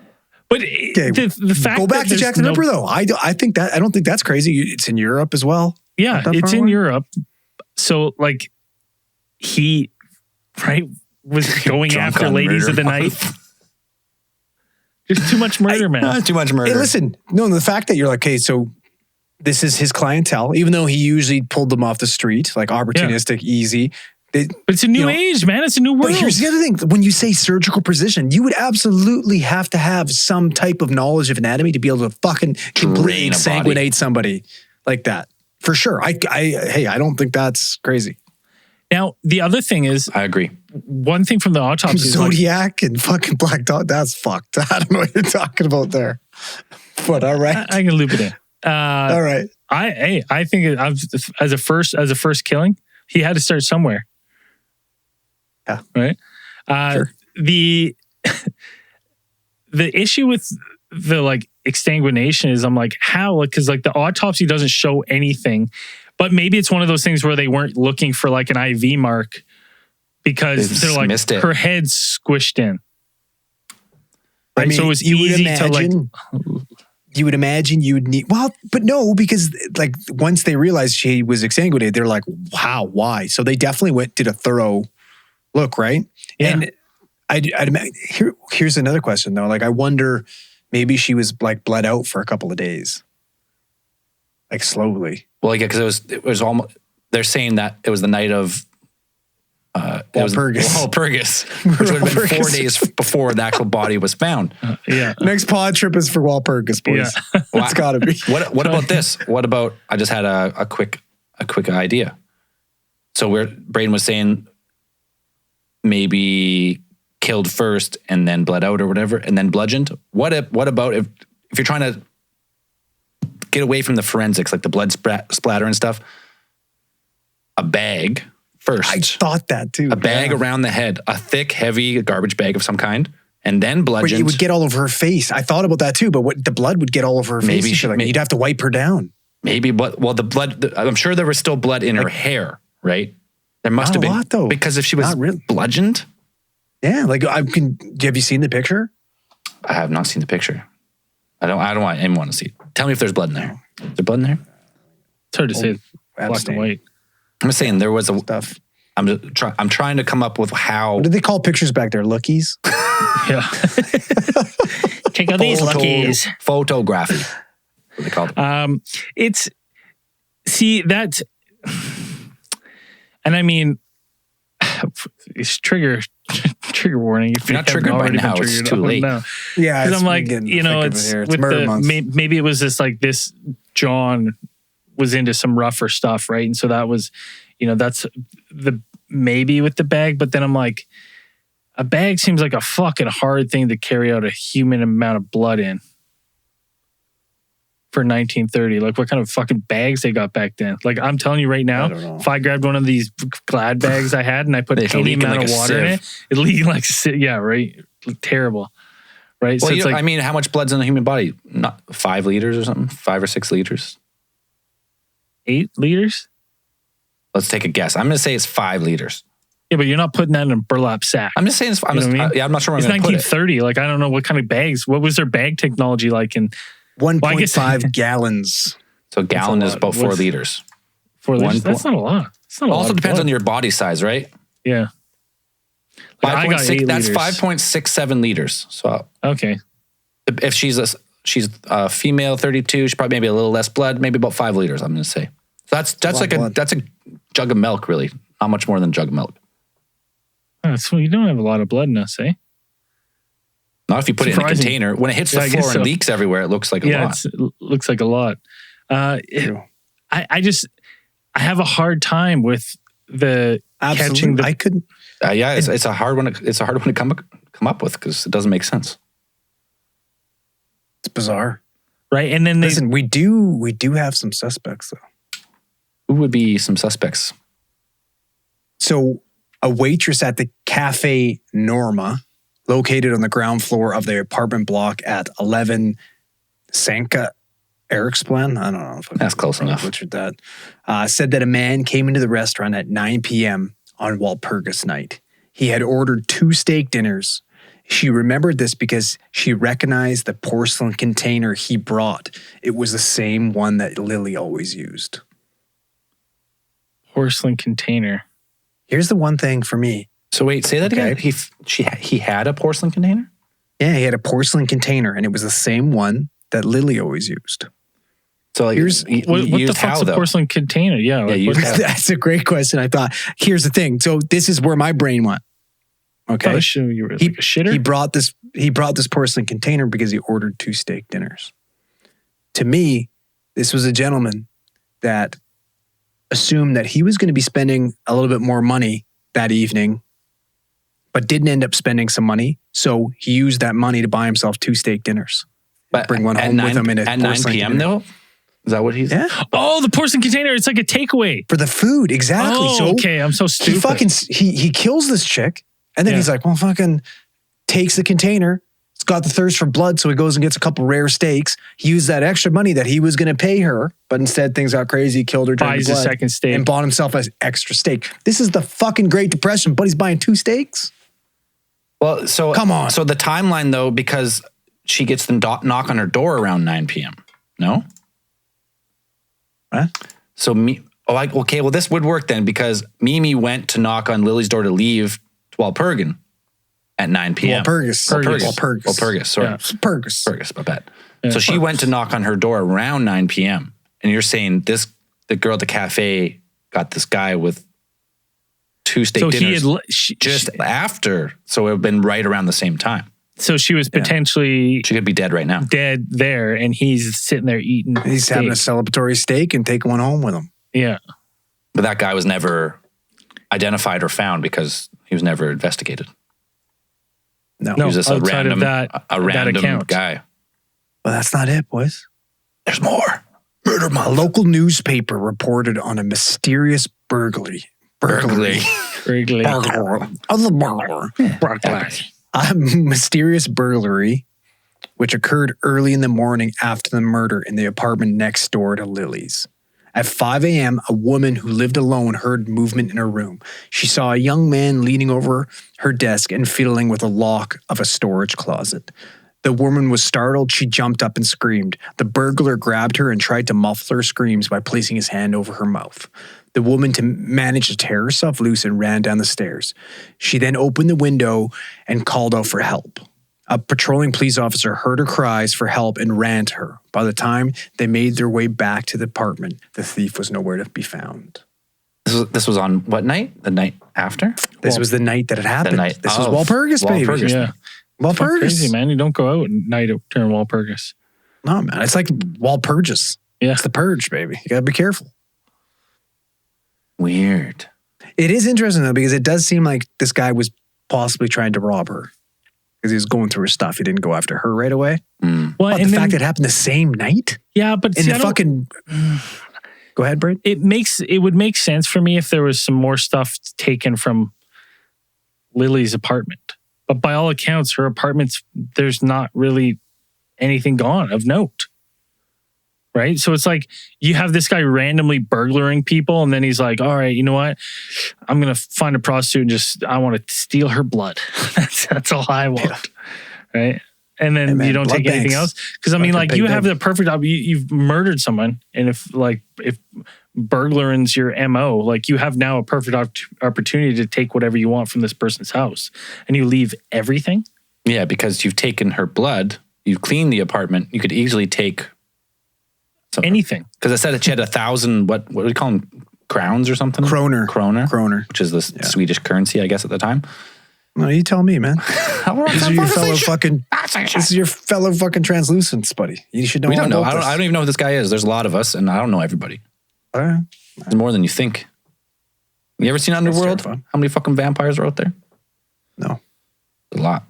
[SPEAKER 2] But the fact
[SPEAKER 4] go back to Jack the Ripper though. I don't think that's crazy. It's in Europe as well.
[SPEAKER 2] Yeah, it's in Europe. So like he was going after ladies of the night. Just too much murder, man.
[SPEAKER 3] Too much murder.
[SPEAKER 4] Hey, listen, the fact that you're like, okay, so this is his clientele, even though he usually pulled them off the street, like opportunistic, easy.
[SPEAKER 2] But it's a new age, man. It's a new world.
[SPEAKER 4] But here's the other thing. When you say surgical precision, you would absolutely have to have some type of knowledge of anatomy to be able to fucking completely exsanguinate somebody like that. For sure. I don't think that's crazy.
[SPEAKER 2] Now, the other thing is...
[SPEAKER 3] I agree.
[SPEAKER 2] One thing from the autopsy is
[SPEAKER 4] Zodiac and fucking Black Dog, that's fucked. I don't know what you're talking about there. But all right.
[SPEAKER 2] I can loop it in.
[SPEAKER 4] All right.
[SPEAKER 2] I think as a first killing, he had to start somewhere.
[SPEAKER 4] Yeah.
[SPEAKER 2] Right?
[SPEAKER 4] Sure.
[SPEAKER 2] The issue with the like exsanguination is I'm like, how? Because like the autopsy doesn't show anything. But maybe it's one of those things where they weren't looking for like an IV mark because they're like her head's squished in. Right?
[SPEAKER 4] I mean,
[SPEAKER 2] so it was easy to like.
[SPEAKER 4] You would imagine you would need, but no, because like once they realized she was exsanguinated, they're like, wow, why? So they definitely did a thorough look, right?
[SPEAKER 2] Yeah.
[SPEAKER 4] And here's another question though. Like I wonder, maybe she was like bled out for a couple of days. Like slowly.
[SPEAKER 3] Well, yeah, because it was almost. They're saying that it was the night of Walpurgis, which would have been 4 days before the actual body was found.
[SPEAKER 4] Next pod trip is for Walpurgis, boys. Yeah. It's got to be.
[SPEAKER 3] What about this? What about? I just had a quick idea. So Braden was saying maybe killed first and then bled out or whatever, and then bludgeoned. What about if you're trying to get away from the forensics, like the blood splatter and stuff, a bag first.
[SPEAKER 4] I thought that too.
[SPEAKER 3] A bag around the head, a thick, heavy garbage bag of some kind, and then bludgeoned.
[SPEAKER 4] But it would get all over her face. I thought about that too, but the blood would get all over her face. You'd have to wipe her down.
[SPEAKER 3] Maybe, the blood, I'm sure there was still blood in her hair, right? There must have been.
[SPEAKER 4] Not a lot though.
[SPEAKER 3] Because if she was bludgeoned.
[SPEAKER 4] Yeah, like have you seen the picture?
[SPEAKER 3] I have not seen the picture. I don't want anyone to see it. Tell me if there's blood in there. Is there blood in there?
[SPEAKER 2] It's hard to say. Black and white.
[SPEAKER 3] I'm just saying there was
[SPEAKER 4] stuff.
[SPEAKER 3] I'm trying to come up with how.
[SPEAKER 4] What did they call pictures back there? Lookies?
[SPEAKER 2] Yeah. Check out these lookies.
[SPEAKER 3] Photography. What they called it.
[SPEAKER 2] That's, and I mean, it's trigger warning. If
[SPEAKER 3] you're not triggered by now, it's too late.
[SPEAKER 4] Yeah,
[SPEAKER 2] because I'm like, it's with maybe it was just like this. John was into some rougher stuff, right? And so that was, that's the maybe with the bag. But then I'm like, a bag seems like a fucking hard thing to carry out a human amount of blood in. For 1930, like what kind of fucking bags they got back then? Like I'm telling you right now, if I grabbed one of these Glad bags I had and I put any amount of water in it leaked like right, terrible, right?
[SPEAKER 3] Well,
[SPEAKER 2] so it's
[SPEAKER 3] I mean, how much blood's in the human body? Not 5 liters or something? 5 or 6 liters?
[SPEAKER 2] 8 liters?
[SPEAKER 3] Let's take a guess. I'm going to say it's 5 liters.
[SPEAKER 2] Yeah, but you're not putting that in a burlap sack.
[SPEAKER 3] I'm just saying. I'm not sure.
[SPEAKER 2] It's 1930. Like I don't know what kind of bags. What was their bag technology like in?
[SPEAKER 4] 1.5 gallons.
[SPEAKER 3] So a gallon is about 4 liters.
[SPEAKER 2] 4 liters? That's not a lot. It's not a lot.
[SPEAKER 3] Also depends on your body size, right?
[SPEAKER 2] Yeah.
[SPEAKER 3] Like 5.6. That's 5.67 liters. So
[SPEAKER 2] okay.
[SPEAKER 3] If she's a female, 32, she probably maybe a little less blood, maybe about 5 liters. I'm going to say. So that's a jug of milk, really. Not much more than a jug of milk.
[SPEAKER 2] Oh, so you don't have a lot of blood in us, eh?
[SPEAKER 3] Not if you put it in a container. When it hits the floor and leaks everywhere, it looks like a lot.
[SPEAKER 2] Yeah, it looks like a lot. I have a hard time with the catching.
[SPEAKER 4] I couldn't.
[SPEAKER 3] It's a hard one. It's a hard one to come up with because it doesn't make sense.
[SPEAKER 4] It's bizarre,
[SPEAKER 2] right? And then
[SPEAKER 4] listen, we do have some suspects though.
[SPEAKER 3] Who would be some suspects?
[SPEAKER 4] So a waitress at the Cafe Norma, located on the ground floor of the apartment block at 11 Sanka Eriksplan. I don't know if
[SPEAKER 3] that's close enough.
[SPEAKER 4] Butchered that. Said that a man came into the restaurant at 9 p.m. on Walpurgis night. He had ordered 2 steak dinners. She remembered this because she recognized the porcelain container he brought. It was the same one that Lilly always used.
[SPEAKER 2] Porcelain container.
[SPEAKER 4] Here's the one thing for me.
[SPEAKER 3] So wait, say that again. He had a porcelain container?
[SPEAKER 4] Yeah, he had a porcelain container, and it was the same one that Lilly always used.
[SPEAKER 3] So like,
[SPEAKER 2] what the fuck's a porcelain container? Yeah,
[SPEAKER 4] that's a great question. I thought. Here's the thing. So this is where my brain went. Okay,
[SPEAKER 2] you were like a shitter.
[SPEAKER 4] He brought this porcelain container because he ordered 2 steak dinners. To me, this was a gentleman that assumed that he was going to be spending a little bit more money that evening, but didn't end up spending some money. So he used that money to buy himself 2 steak dinners.
[SPEAKER 3] But
[SPEAKER 4] bring one home with him
[SPEAKER 3] at 9 p.m. though? Is that what he's?
[SPEAKER 4] Yeah.
[SPEAKER 2] Oh, the porcelain container. It's like a takeaway.
[SPEAKER 4] For the food. Exactly.
[SPEAKER 2] Oh,
[SPEAKER 4] so
[SPEAKER 2] okay. I'm so stupid.
[SPEAKER 4] He kills this chick. And then he's like, well, fucking takes the container. It's got the thirst for blood. So he goes and gets a couple rare steaks. He used that extra money that he was going to pay her. But instead things got crazy. He killed her.
[SPEAKER 2] Buys a second steak.
[SPEAKER 4] And bought himself an extra steak. This is the fucking Great Depression, but he's buying 2 steaks?
[SPEAKER 3] Well, so come on. So the timeline though, because she gets them knock on her door around 9 p.m. No?
[SPEAKER 4] Huh?
[SPEAKER 3] So well, this would work then because Mimi went to knock on Lily's door to leave Walpurgis at 9 p.m.
[SPEAKER 4] Walpurgis. Sorry.
[SPEAKER 2] Yeah.
[SPEAKER 4] Purgis,
[SPEAKER 3] my bad. Yeah, so she went to knock on her door around 9 p.m. And you're saying the girl at the cafe got this guy with 2 steak dinners just after. So it would have been right around the same time.
[SPEAKER 2] So she was potentially...
[SPEAKER 3] She could be dead right now.
[SPEAKER 2] Dead there, and he's sitting there eating
[SPEAKER 4] He's having a celebratory steak and taking one home with him.
[SPEAKER 2] Yeah.
[SPEAKER 3] But that guy was never identified or found because he was never investigated.
[SPEAKER 4] No.
[SPEAKER 3] He was just a random
[SPEAKER 2] account.
[SPEAKER 3] guy.
[SPEAKER 4] Well, that's not it, boys.
[SPEAKER 3] There's more. Murder month.
[SPEAKER 4] A local newspaper reported on a mysterious burglary. A mysterious burglary, which occurred early in the morning after the murder in the apartment next door to Lily's. At 5 a.m., a woman who lived alone heard movement in her room. She saw a young man leaning over her desk and fiddling with a lock of a storage closet. The woman was startled. She jumped up and screamed. The burglar grabbed her and tried to muffle her screams by placing his hand over her mouth. the woman managed to tear herself loose and ran down the stairs. She then opened the window and called out for help. A patrolling police officer heard her cries for help and ran to her. By the time they made their way back to the apartment, the thief was nowhere to be found.
[SPEAKER 3] This was on what night? The night after?
[SPEAKER 4] This was the night that it happened. This was Walpurgis, baby.
[SPEAKER 3] Walpurgis.
[SPEAKER 2] Yeah.
[SPEAKER 4] Walpurgis.
[SPEAKER 2] Crazy, man. You don't go out at night during Walpurgis.
[SPEAKER 4] No, man. It's like Walpurgis.
[SPEAKER 2] Yeah.
[SPEAKER 4] It's the purge, baby. You got to be careful.
[SPEAKER 3] Weird.
[SPEAKER 4] It is interesting, though, because it does seem like this guy was possibly trying to rob her. Because he was going through her stuff. He didn't go after her right away.
[SPEAKER 3] Mm.
[SPEAKER 2] Well,
[SPEAKER 4] the fact that it happened the same night?
[SPEAKER 2] Yeah, but
[SPEAKER 4] in the fucking... Go ahead, Brad.
[SPEAKER 2] It would make sense for me if there was some more stuff taken from Lily's apartment. But by all accounts, her apartment's, there's not really anything gone of note. Right? So it's like you have this guy randomly burglaring people, and then he's like, all right, you know what? I'm going to find a prostitute and I want to steal her blood. That's all I want. Yeah. Right? And then you don't take anything else. Because I mean, like, you have the perfect, you've murdered someone. And if burglaring's your MO, like, you have now a perfect opportunity to take whatever you want from this person's house. And you leave everything.
[SPEAKER 3] Yeah, because you've taken her blood, you've cleaned the apartment, you could easily take
[SPEAKER 2] anything.
[SPEAKER 3] Because I said that she had 1,000, what do we call them? Crowns or something?
[SPEAKER 4] Kroner.
[SPEAKER 3] Which is the Swedish currency, I guess, at the time.
[SPEAKER 4] No, you tell me, man. This is your fellow fucking translucents, buddy. You should know.
[SPEAKER 3] We don't know. I don't even know who this guy is. There's a lot of us, and I don't know everybody. There's more than you think. You ever seen Underworld? How many fucking vampires are out there?
[SPEAKER 4] No.
[SPEAKER 3] A lot.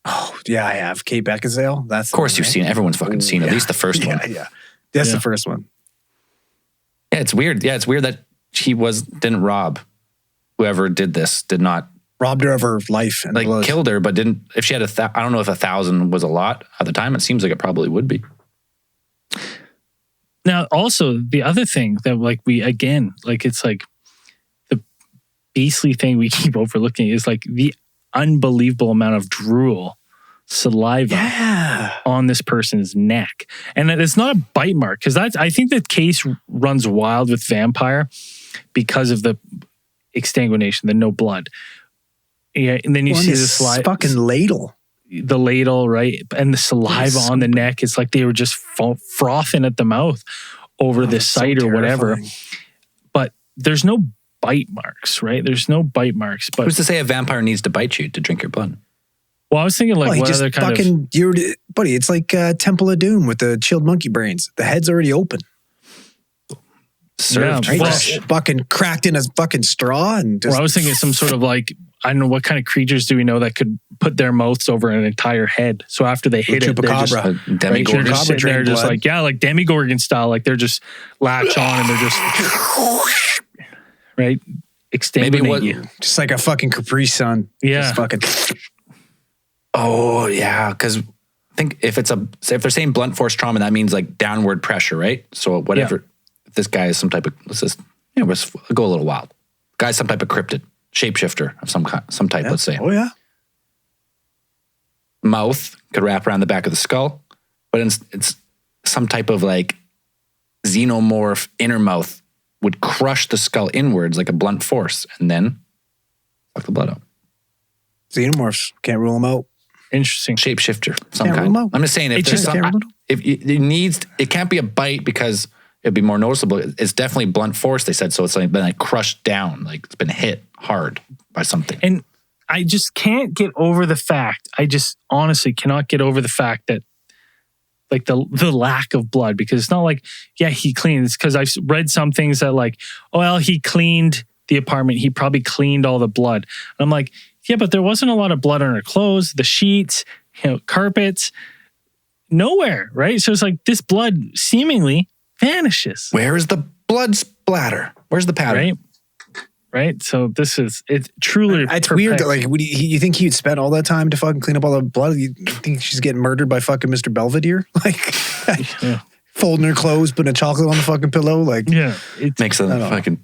[SPEAKER 4] Oh, yeah, I have. Kate Beckinsale. That's
[SPEAKER 3] of course you've seen. Everyone's fucking seen at least the first one.
[SPEAKER 4] Yeah. That's the first one.
[SPEAKER 3] Yeah, it's weird. Yeah, it's weird that she didn't rob. Whoever did this did not.
[SPEAKER 4] Robbed her of her life and blood.
[SPEAKER 3] Killed her, but didn't. If she had I don't know if 1,000 was a lot at the time. It seems like it probably would be.
[SPEAKER 2] Now, also the other thing that it's like the beastly thing we keep overlooking is like the unbelievable amount of drool, saliva on this person's neck. And it's not a bite mark, because I think the case runs wild with vampire because of the exsanguination, the no blood. Yeah, and then you see the saliva.
[SPEAKER 4] Fucking ladle.
[SPEAKER 2] The ladle, right? And the saliva on the neck. It's like they were just frothing at the mouth over this site or whatever. But there's no bite marks, right? There's no bite marks. But
[SPEAKER 3] who's to say a vampire needs to bite you to drink your blood?
[SPEAKER 2] Well, I was thinking like what other kind of...
[SPEAKER 4] Buddy, it's like Temple of Doom with the chilled monkey brains. The head's already open.
[SPEAKER 3] Served.
[SPEAKER 4] Yeah, fucking cracked in a fucking straw. And
[SPEAKER 2] I was thinking some sort of like, I don't know, what kind of creatures do we know that could put their mouths over an entire head? So after they hit it, they're just,
[SPEAKER 3] Demigorgon.
[SPEAKER 2] Just sitting there just like, like Demigorgon style, like they're just latch on and they're just, right? Exterminate you.
[SPEAKER 4] Just like a fucking Capri Sun.
[SPEAKER 2] Yeah.
[SPEAKER 4] Just fucking.
[SPEAKER 3] Oh, yeah. Because I think if they're saying blunt force trauma, that means like downward pressure, right? So whatever. Yeah. If this guy is some type of, let's go a little wild. Guy's some type of cryptid, shapeshifter of some type, let's say.
[SPEAKER 4] Oh, yeah.
[SPEAKER 3] Mouth could wrap around the back of the skull, but it's some type of like xenomorph inner mouth would crush the skull inwards like a blunt force and then suck the blood out.
[SPEAKER 4] Xenomorphs, can't rule them out.
[SPEAKER 2] Interesting.
[SPEAKER 3] Shapeshifter of some kind. I'm just saying it can't be a bite because it'd be more noticeable. It's definitely blunt force, they said. So it's like been like crushed down, like it's been hit hard by something.
[SPEAKER 2] And I just can't get over the fact, I just honestly cannot get over the fact that like the lack of blood, because it's not like, he cleaned. It's because I've read some things that like, he cleaned the apartment. He probably cleaned all the blood. And I'm like, yeah, but there wasn't a lot of blood on her clothes, the sheets, carpets, nowhere, right? So it's like this blood seemingly vanishes.
[SPEAKER 3] Where is the blood splatter? Where's the pattern?
[SPEAKER 2] Right. So it's truly.
[SPEAKER 4] It's weird that like, you think he'd spend all that time to fucking clean up all the blood? You think she's getting murdered by fucking Mr. Belvedere? Like, folding her clothes, putting a chocolate on the fucking pillow. Like,
[SPEAKER 3] it makes a fucking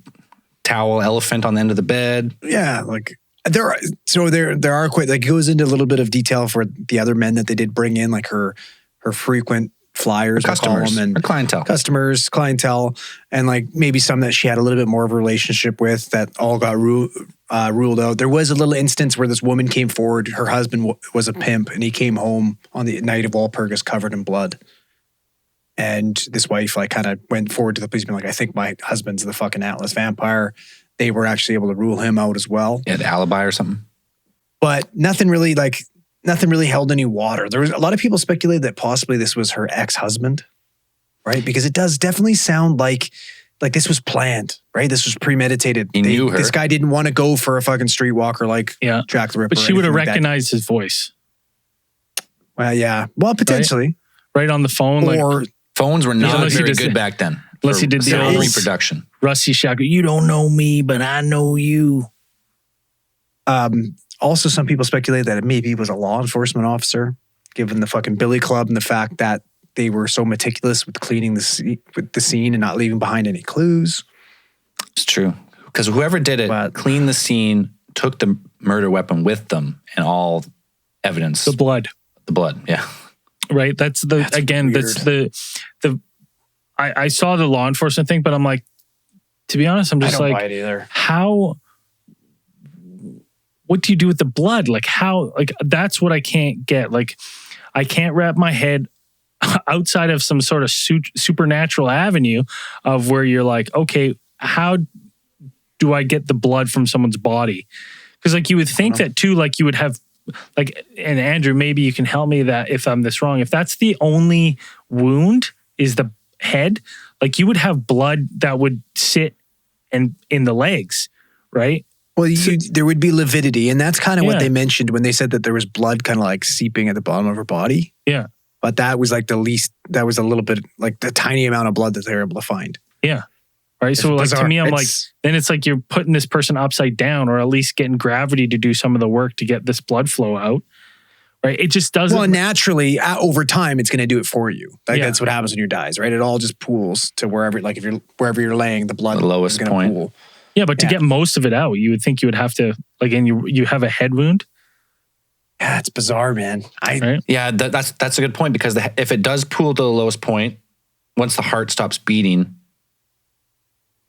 [SPEAKER 3] towel elephant on the end of the bed.
[SPEAKER 4] Yeah, like. There are quite, like, it goes into a little bit of detail for the other men that they did bring in, like her frequent flyers,
[SPEAKER 3] customers,
[SPEAKER 4] and
[SPEAKER 3] clientele,
[SPEAKER 4] and like maybe some that she had a little bit more of a relationship with that all got ruled out. There was a little instance where this woman came forward. Her husband was a pimp, and he came home on the night of Walpurgis covered in blood. And this wife like kind of went forward to the police, being like, "I think my husband's the fucking Atlas vampire." They were actually able to rule him out as well.
[SPEAKER 3] Yeah, an alibi or something.
[SPEAKER 4] But nothing really held any water. There was a lot of people speculated that possibly this was her ex-husband, right? Because it does definitely sound like this was planned, right? This was premeditated.
[SPEAKER 3] He knew her.
[SPEAKER 4] This guy didn't want to go for a fucking streetwalker like Jack the Ripper.
[SPEAKER 2] But she would have recognized his voice.
[SPEAKER 4] Well, yeah. Well, potentially.
[SPEAKER 2] Right on the phone.
[SPEAKER 4] Or
[SPEAKER 3] phones were not very good back then.
[SPEAKER 2] Unless he did the old
[SPEAKER 3] reproduction.
[SPEAKER 2] Rusty Shackle. You don't know me, but I know you.
[SPEAKER 4] Also, some people speculate that it maybe was a law enforcement officer, given the fucking Billy Club and the fact that they were so meticulous with cleaning the scene and not leaving behind any clues.
[SPEAKER 3] It's true. Because whoever did it cleaned the scene, took the murder weapon with them, and all evidence.
[SPEAKER 2] The blood,
[SPEAKER 3] yeah.
[SPEAKER 2] Right? That's weird. I saw the law enforcement thing, but I'm like, to be honest, I'm just
[SPEAKER 4] I don't buy it either.
[SPEAKER 2] What do you do with the blood? Like how, like that's what I can't get. Like I can't wrap my head outside of some sort of supernatural avenue of where you're like, okay, how do I get the blood from someone's body? Because like you would think that too, like you would have like, and Andrew, maybe you can help me that if I'm this wrong, if that's the only wound is the head, like you would have blood that would sit in the legs, right?
[SPEAKER 4] Well, there would be lividity, and that's kind of what they mentioned when they said that there was blood kind of like seeping at the bottom of her body.
[SPEAKER 2] Yeah.
[SPEAKER 4] But that was like that was a little bit like the tiny amount of blood that they were able to find.
[SPEAKER 2] Yeah. Right. So like to me, I'm like, then it's like you're putting this person upside down or at least getting gravity to do some of the work to get this blood flow out. Right. It just doesn't.
[SPEAKER 4] Well, naturally, over time, it's going to do it for you. Like that's what happens when you dies, right? It all just pools to wherever, like wherever you're laying, the blood,
[SPEAKER 3] the lowest point.
[SPEAKER 4] Pool.
[SPEAKER 2] Yeah, but to get most of it out, you would think you would have to, like, and you have a head wound.
[SPEAKER 4] Yeah, it's bizarre, man.
[SPEAKER 2] Right?
[SPEAKER 3] Yeah, that's a good point because if it does pool to the lowest point, once the heart stops beating,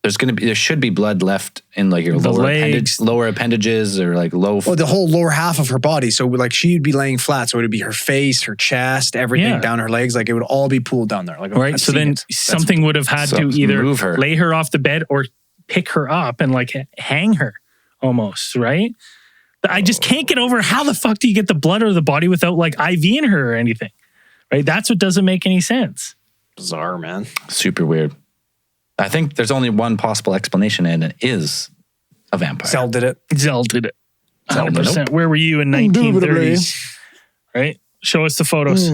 [SPEAKER 3] there should be blood left in like your lower appendages or like low.
[SPEAKER 4] Well, the whole lower half of her body. So like she'd be laying flat. So it would be her face, her chest, everything down her legs. Like it would all be pooled down there. Like
[SPEAKER 2] right. So then something would have had to either lay her off the bed or pick her up and like hang her almost, right? I just can't get over how the fuck do you get the blood out of the body without like IVing her or anything, right? That's what doesn't make any sense.
[SPEAKER 4] Bizarre, man.
[SPEAKER 3] Super weird. I think there's only one possible explanation, and it is a vampire.
[SPEAKER 4] Zell did it.
[SPEAKER 2] 100%. Where were you in 1930s? Right? Show us the photos.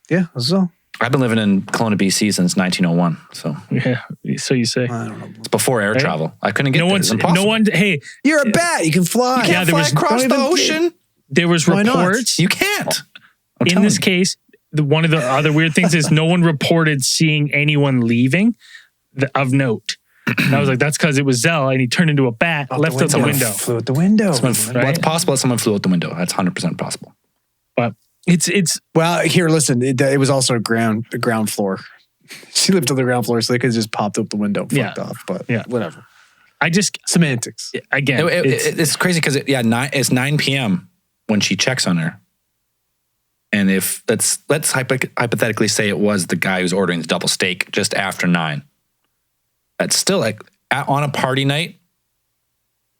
[SPEAKER 4] Yeah, so.
[SPEAKER 3] I've been living in Kelowna, BC since 1901. So
[SPEAKER 2] yeah, so you say.
[SPEAKER 4] I don't know.
[SPEAKER 3] It's before air travel. I couldn't get there.
[SPEAKER 4] No one. Hey, you're a bat. You can fly.
[SPEAKER 3] You can't fly across the ocean.
[SPEAKER 2] There was reports.
[SPEAKER 3] You can't.
[SPEAKER 2] In this case, one of the other weird things is no one reported seeing anyone leaving of note. And I was like, that's because it was Zell, and he turned into a bat, left out the window.
[SPEAKER 4] Flew out the window.
[SPEAKER 3] It's possible that someone flew out the window. That's 100% possible.
[SPEAKER 2] But it's
[SPEAKER 4] well, here, listen. It was also the ground floor. She lived on the ground floor, so they could have just popped up the window, fucked off. But whatever.
[SPEAKER 2] I just
[SPEAKER 4] semantics
[SPEAKER 2] again.
[SPEAKER 3] It's crazy because it's 9 p.m. when she checks on her. And if let's hypothetically say it was the guy who's ordering the double steak just after 9. That's still like on a party night.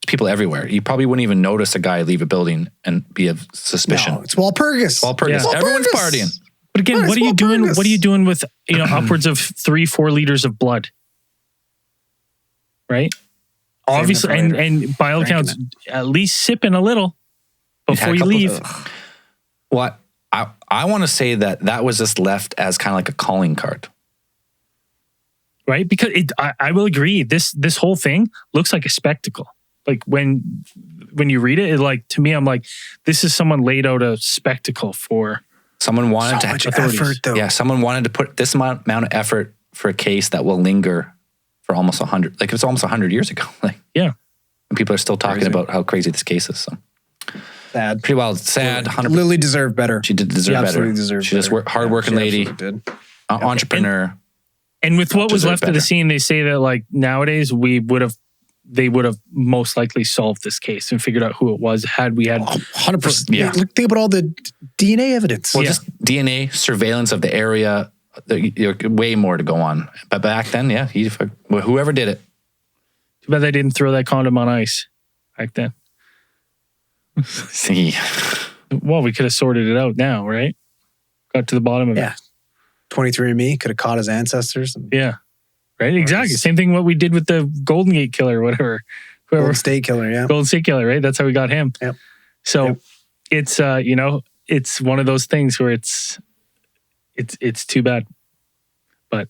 [SPEAKER 3] There's people everywhere. You probably wouldn't even notice a guy leave a building and be of suspicion.
[SPEAKER 4] No, it's Walpurgis.
[SPEAKER 3] Yeah. Everyone's partying.
[SPEAKER 2] But again, what are you doing? What are you doing with upwards of 3-4 liters of blood? Right. Obviously, and by all accounts, at least sipping a little before you leave.
[SPEAKER 3] What I want to say that was just left as kind of like a calling card.
[SPEAKER 2] Right? Because I will agree. This whole thing looks like a spectacle. Like when you read it, to me, I'm like, this is someone laid out a spectacle for
[SPEAKER 3] someone wanted
[SPEAKER 4] much effort, though.
[SPEAKER 3] Yeah, someone wanted to put this amount of effort for a case that will linger for almost 100. Like it's almost 100 years ago. And people are still talking about how crazy this case is. So
[SPEAKER 4] sad,
[SPEAKER 3] pretty wild. Sad. 100%.
[SPEAKER 4] Lilly deserved better.
[SPEAKER 3] She did deserve better.
[SPEAKER 4] Absolutely deserved.
[SPEAKER 3] She just hardworking lady.
[SPEAKER 4] Did.
[SPEAKER 3] entrepreneur.
[SPEAKER 2] And with what was left of the scene, they say that like nowadays they would have most likely solved this case and figured out who it was had we had
[SPEAKER 4] 100%. Yeah. Look, think about all the DNA evidence.
[SPEAKER 3] Well, just DNA surveillance of the area. Way more to go on. But back then, yeah, whoever did it.
[SPEAKER 2] Too bad they didn't throw that condom on ice back then.
[SPEAKER 3] See.
[SPEAKER 2] Well, we could have sorted it out now, right? Got to the bottom of it.
[SPEAKER 4] 23andMe could have caught his ancestors.
[SPEAKER 2] Yeah. Right? Exactly. Same thing what we did with the Golden Gate Killer or whatever.
[SPEAKER 4] Golden State Killer, yeah.
[SPEAKER 2] Golden State Killer, right? That's how we got him.
[SPEAKER 4] Yep.
[SPEAKER 2] So it's, it's one of those things where it's too bad. But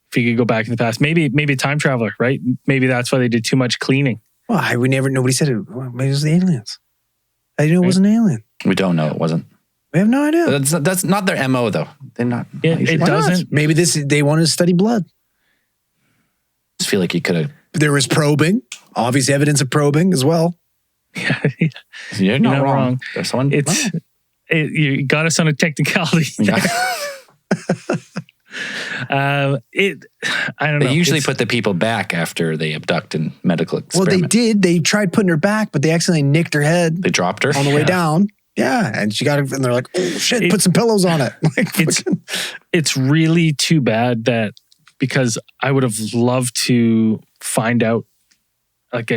[SPEAKER 2] if you could go back in the past, maybe a time traveler, right? Maybe that's why they did too much cleaning.
[SPEAKER 4] Well, nobody said it. Maybe it was the aliens. How do you know it was an alien?
[SPEAKER 3] We don't know. It wasn't.
[SPEAKER 4] We have no idea.
[SPEAKER 3] That's not their MO, though. They're not.
[SPEAKER 2] Yeah, it doesn't.
[SPEAKER 4] Not? Maybe they wanted to study blood.
[SPEAKER 3] I just feel like you could have.
[SPEAKER 4] There was probing. Obvious evidence of probing as well.
[SPEAKER 2] Yeah.
[SPEAKER 3] You're not wrong. There's someone.
[SPEAKER 2] You got us on a technicality. I don't know.
[SPEAKER 3] They usually put the people back after they abduct in medical experiment.
[SPEAKER 4] Well, they did. They tried putting her back, but they accidentally nicked her head.
[SPEAKER 3] They dropped her
[SPEAKER 4] on the way down. Yeah, and she got it, and they're like, "Oh shit! Put some pillows on it." Like,
[SPEAKER 2] it's really too bad that because I would have loved to find out, like,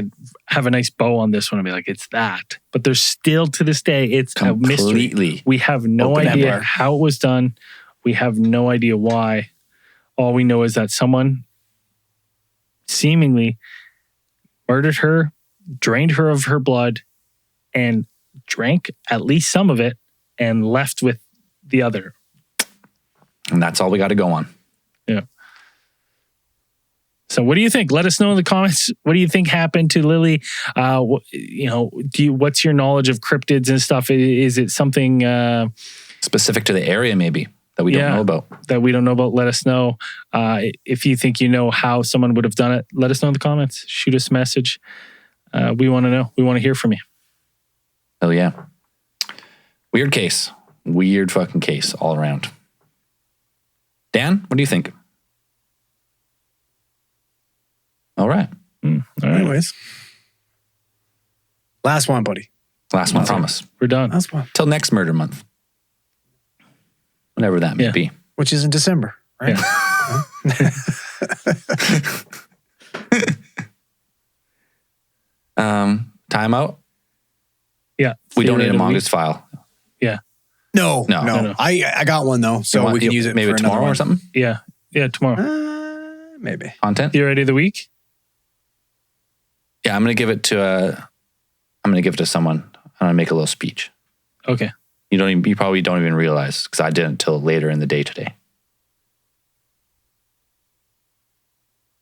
[SPEAKER 2] have a nice bow on this one and be like, it's that. But there's still to this day, it's completely a mystery. We have no idea how it was done. We have no idea why. All we know is that someone seemingly murdered her, drained her of her blood, and drank at least some of it and left with the other.
[SPEAKER 3] And that's all we got to go on.
[SPEAKER 2] Yeah. So what do you think? Let us know in the comments. What do you think happened to Lilly? What's your knowledge of cryptids and stuff? Is it something
[SPEAKER 3] specific to the area maybe that we don't know about?
[SPEAKER 2] That we don't know about, let us know. If you think you know how someone would have done it, let us know in the comments. Shoot us a message. We want to know. We want to hear from you.
[SPEAKER 3] Hell yeah. Weird case. Weird fucking case all around. Dan, what do you think? All right.
[SPEAKER 2] All right.
[SPEAKER 4] Anyways. Last one, buddy.
[SPEAKER 3] Last one, promise.
[SPEAKER 2] We're done.
[SPEAKER 4] Last one.
[SPEAKER 3] Till next murder month. Whenever that may be.
[SPEAKER 4] Which is in December, right?
[SPEAKER 2] Yeah.
[SPEAKER 3] Time out?
[SPEAKER 2] Yeah.
[SPEAKER 3] We don't need a Mongoose file.
[SPEAKER 2] Yeah.
[SPEAKER 4] No. I got one though, so we can use it
[SPEAKER 3] maybe
[SPEAKER 4] for
[SPEAKER 3] tomorrow or something.
[SPEAKER 2] Yeah, tomorrow.
[SPEAKER 4] Maybe
[SPEAKER 3] content.
[SPEAKER 2] Theory of the week.
[SPEAKER 3] Yeah, I'm gonna give it to someone. I'm gonna make a little speech.
[SPEAKER 2] Okay.
[SPEAKER 3] You probably don't even realize because I didn't until later in the day today.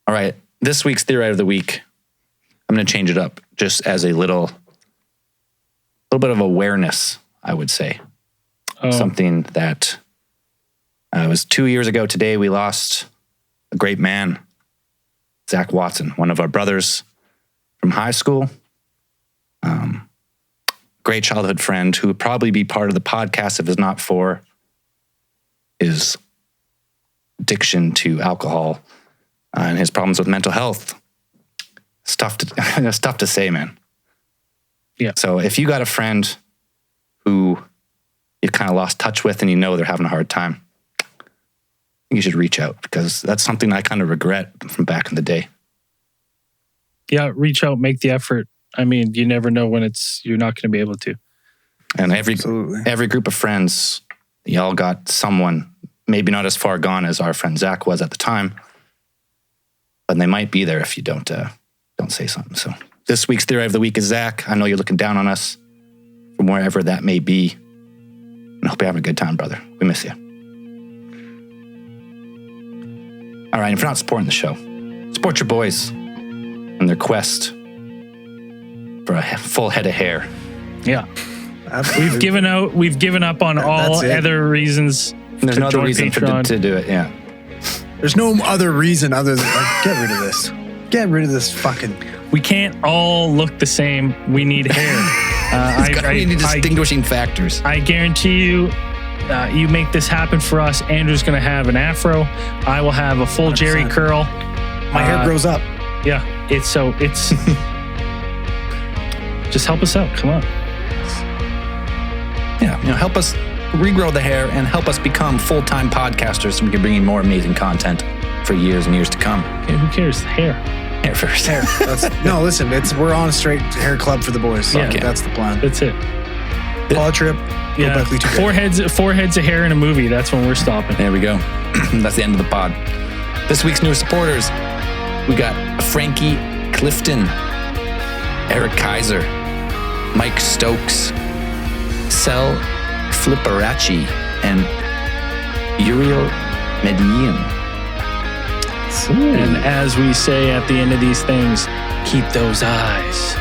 [SPEAKER 3] All right, this week's theory of the week. I'm gonna change it up just as a little bit of awareness, I would say. Something that was 2 years ago today. We lost a great man, Zach Watson, one of our brothers from high school. Great childhood friend who would probably be part of the podcast if it's not for his addiction to alcohol and his problems with mental health. It's tough to say, man.
[SPEAKER 2] Yeah.
[SPEAKER 3] So if you got a friend who you kind of lost touch with and you know they're having a hard time, you should reach out because that's something I kind of regret from back in the day.
[SPEAKER 2] Yeah, reach out, make the effort. I mean, you never know when you're not going to be able to.
[SPEAKER 3] And every group of friends, y'all got someone, maybe not as far gone as our friend Zach was at the time, but they might be there if you don't say something. So this week's theory of the week is Zach. I know you're looking down on us from wherever that may be. I hope you're having a good time, brother. We miss you. All right, if you're not supporting the show, support your boys in their quest for a full head of hair.
[SPEAKER 2] Yeah. Absolutely. We've given up on all other reasons.
[SPEAKER 3] There's no other reason to do it, yeah.
[SPEAKER 4] There's no other reason other than get rid of this. Get rid of this fucking...
[SPEAKER 2] We can't all look the same. We need hair.
[SPEAKER 3] We need distinguishing factors.
[SPEAKER 2] I guarantee you, you make this happen for us. Andrew's going to have an afro. I will have a full 100%. Jerry curl.
[SPEAKER 4] My hair grows up.
[SPEAKER 2] Yeah. It's just help us out. Come on.
[SPEAKER 3] Yeah. Help us regrow the hair and help us become full-time podcasters so we can bring you more amazing content for years and years to come.
[SPEAKER 2] Okay, who cares? Hair.
[SPEAKER 3] Hair first.
[SPEAKER 4] Hair. No, listen, we're on a straight hair club for the boys. So that's the plan.
[SPEAKER 2] That's it.
[SPEAKER 4] Pod trip.
[SPEAKER 2] Yeah. Four heads of hair in a movie. That's when we're stopping.
[SPEAKER 3] There we go. That's the end of the pod. This week's new supporters, we got Frankie Clifton, Eric Kaiser, Mike Stokes, Sel Flipperacci, and Uriel Medellin.
[SPEAKER 2] And as we say at the end of these things, keep those eyes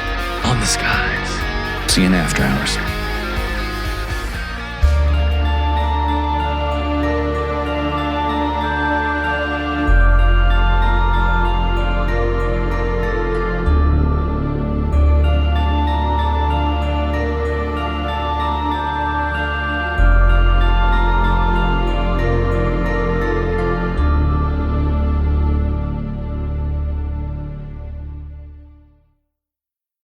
[SPEAKER 2] on the skies.
[SPEAKER 3] See you in after hours.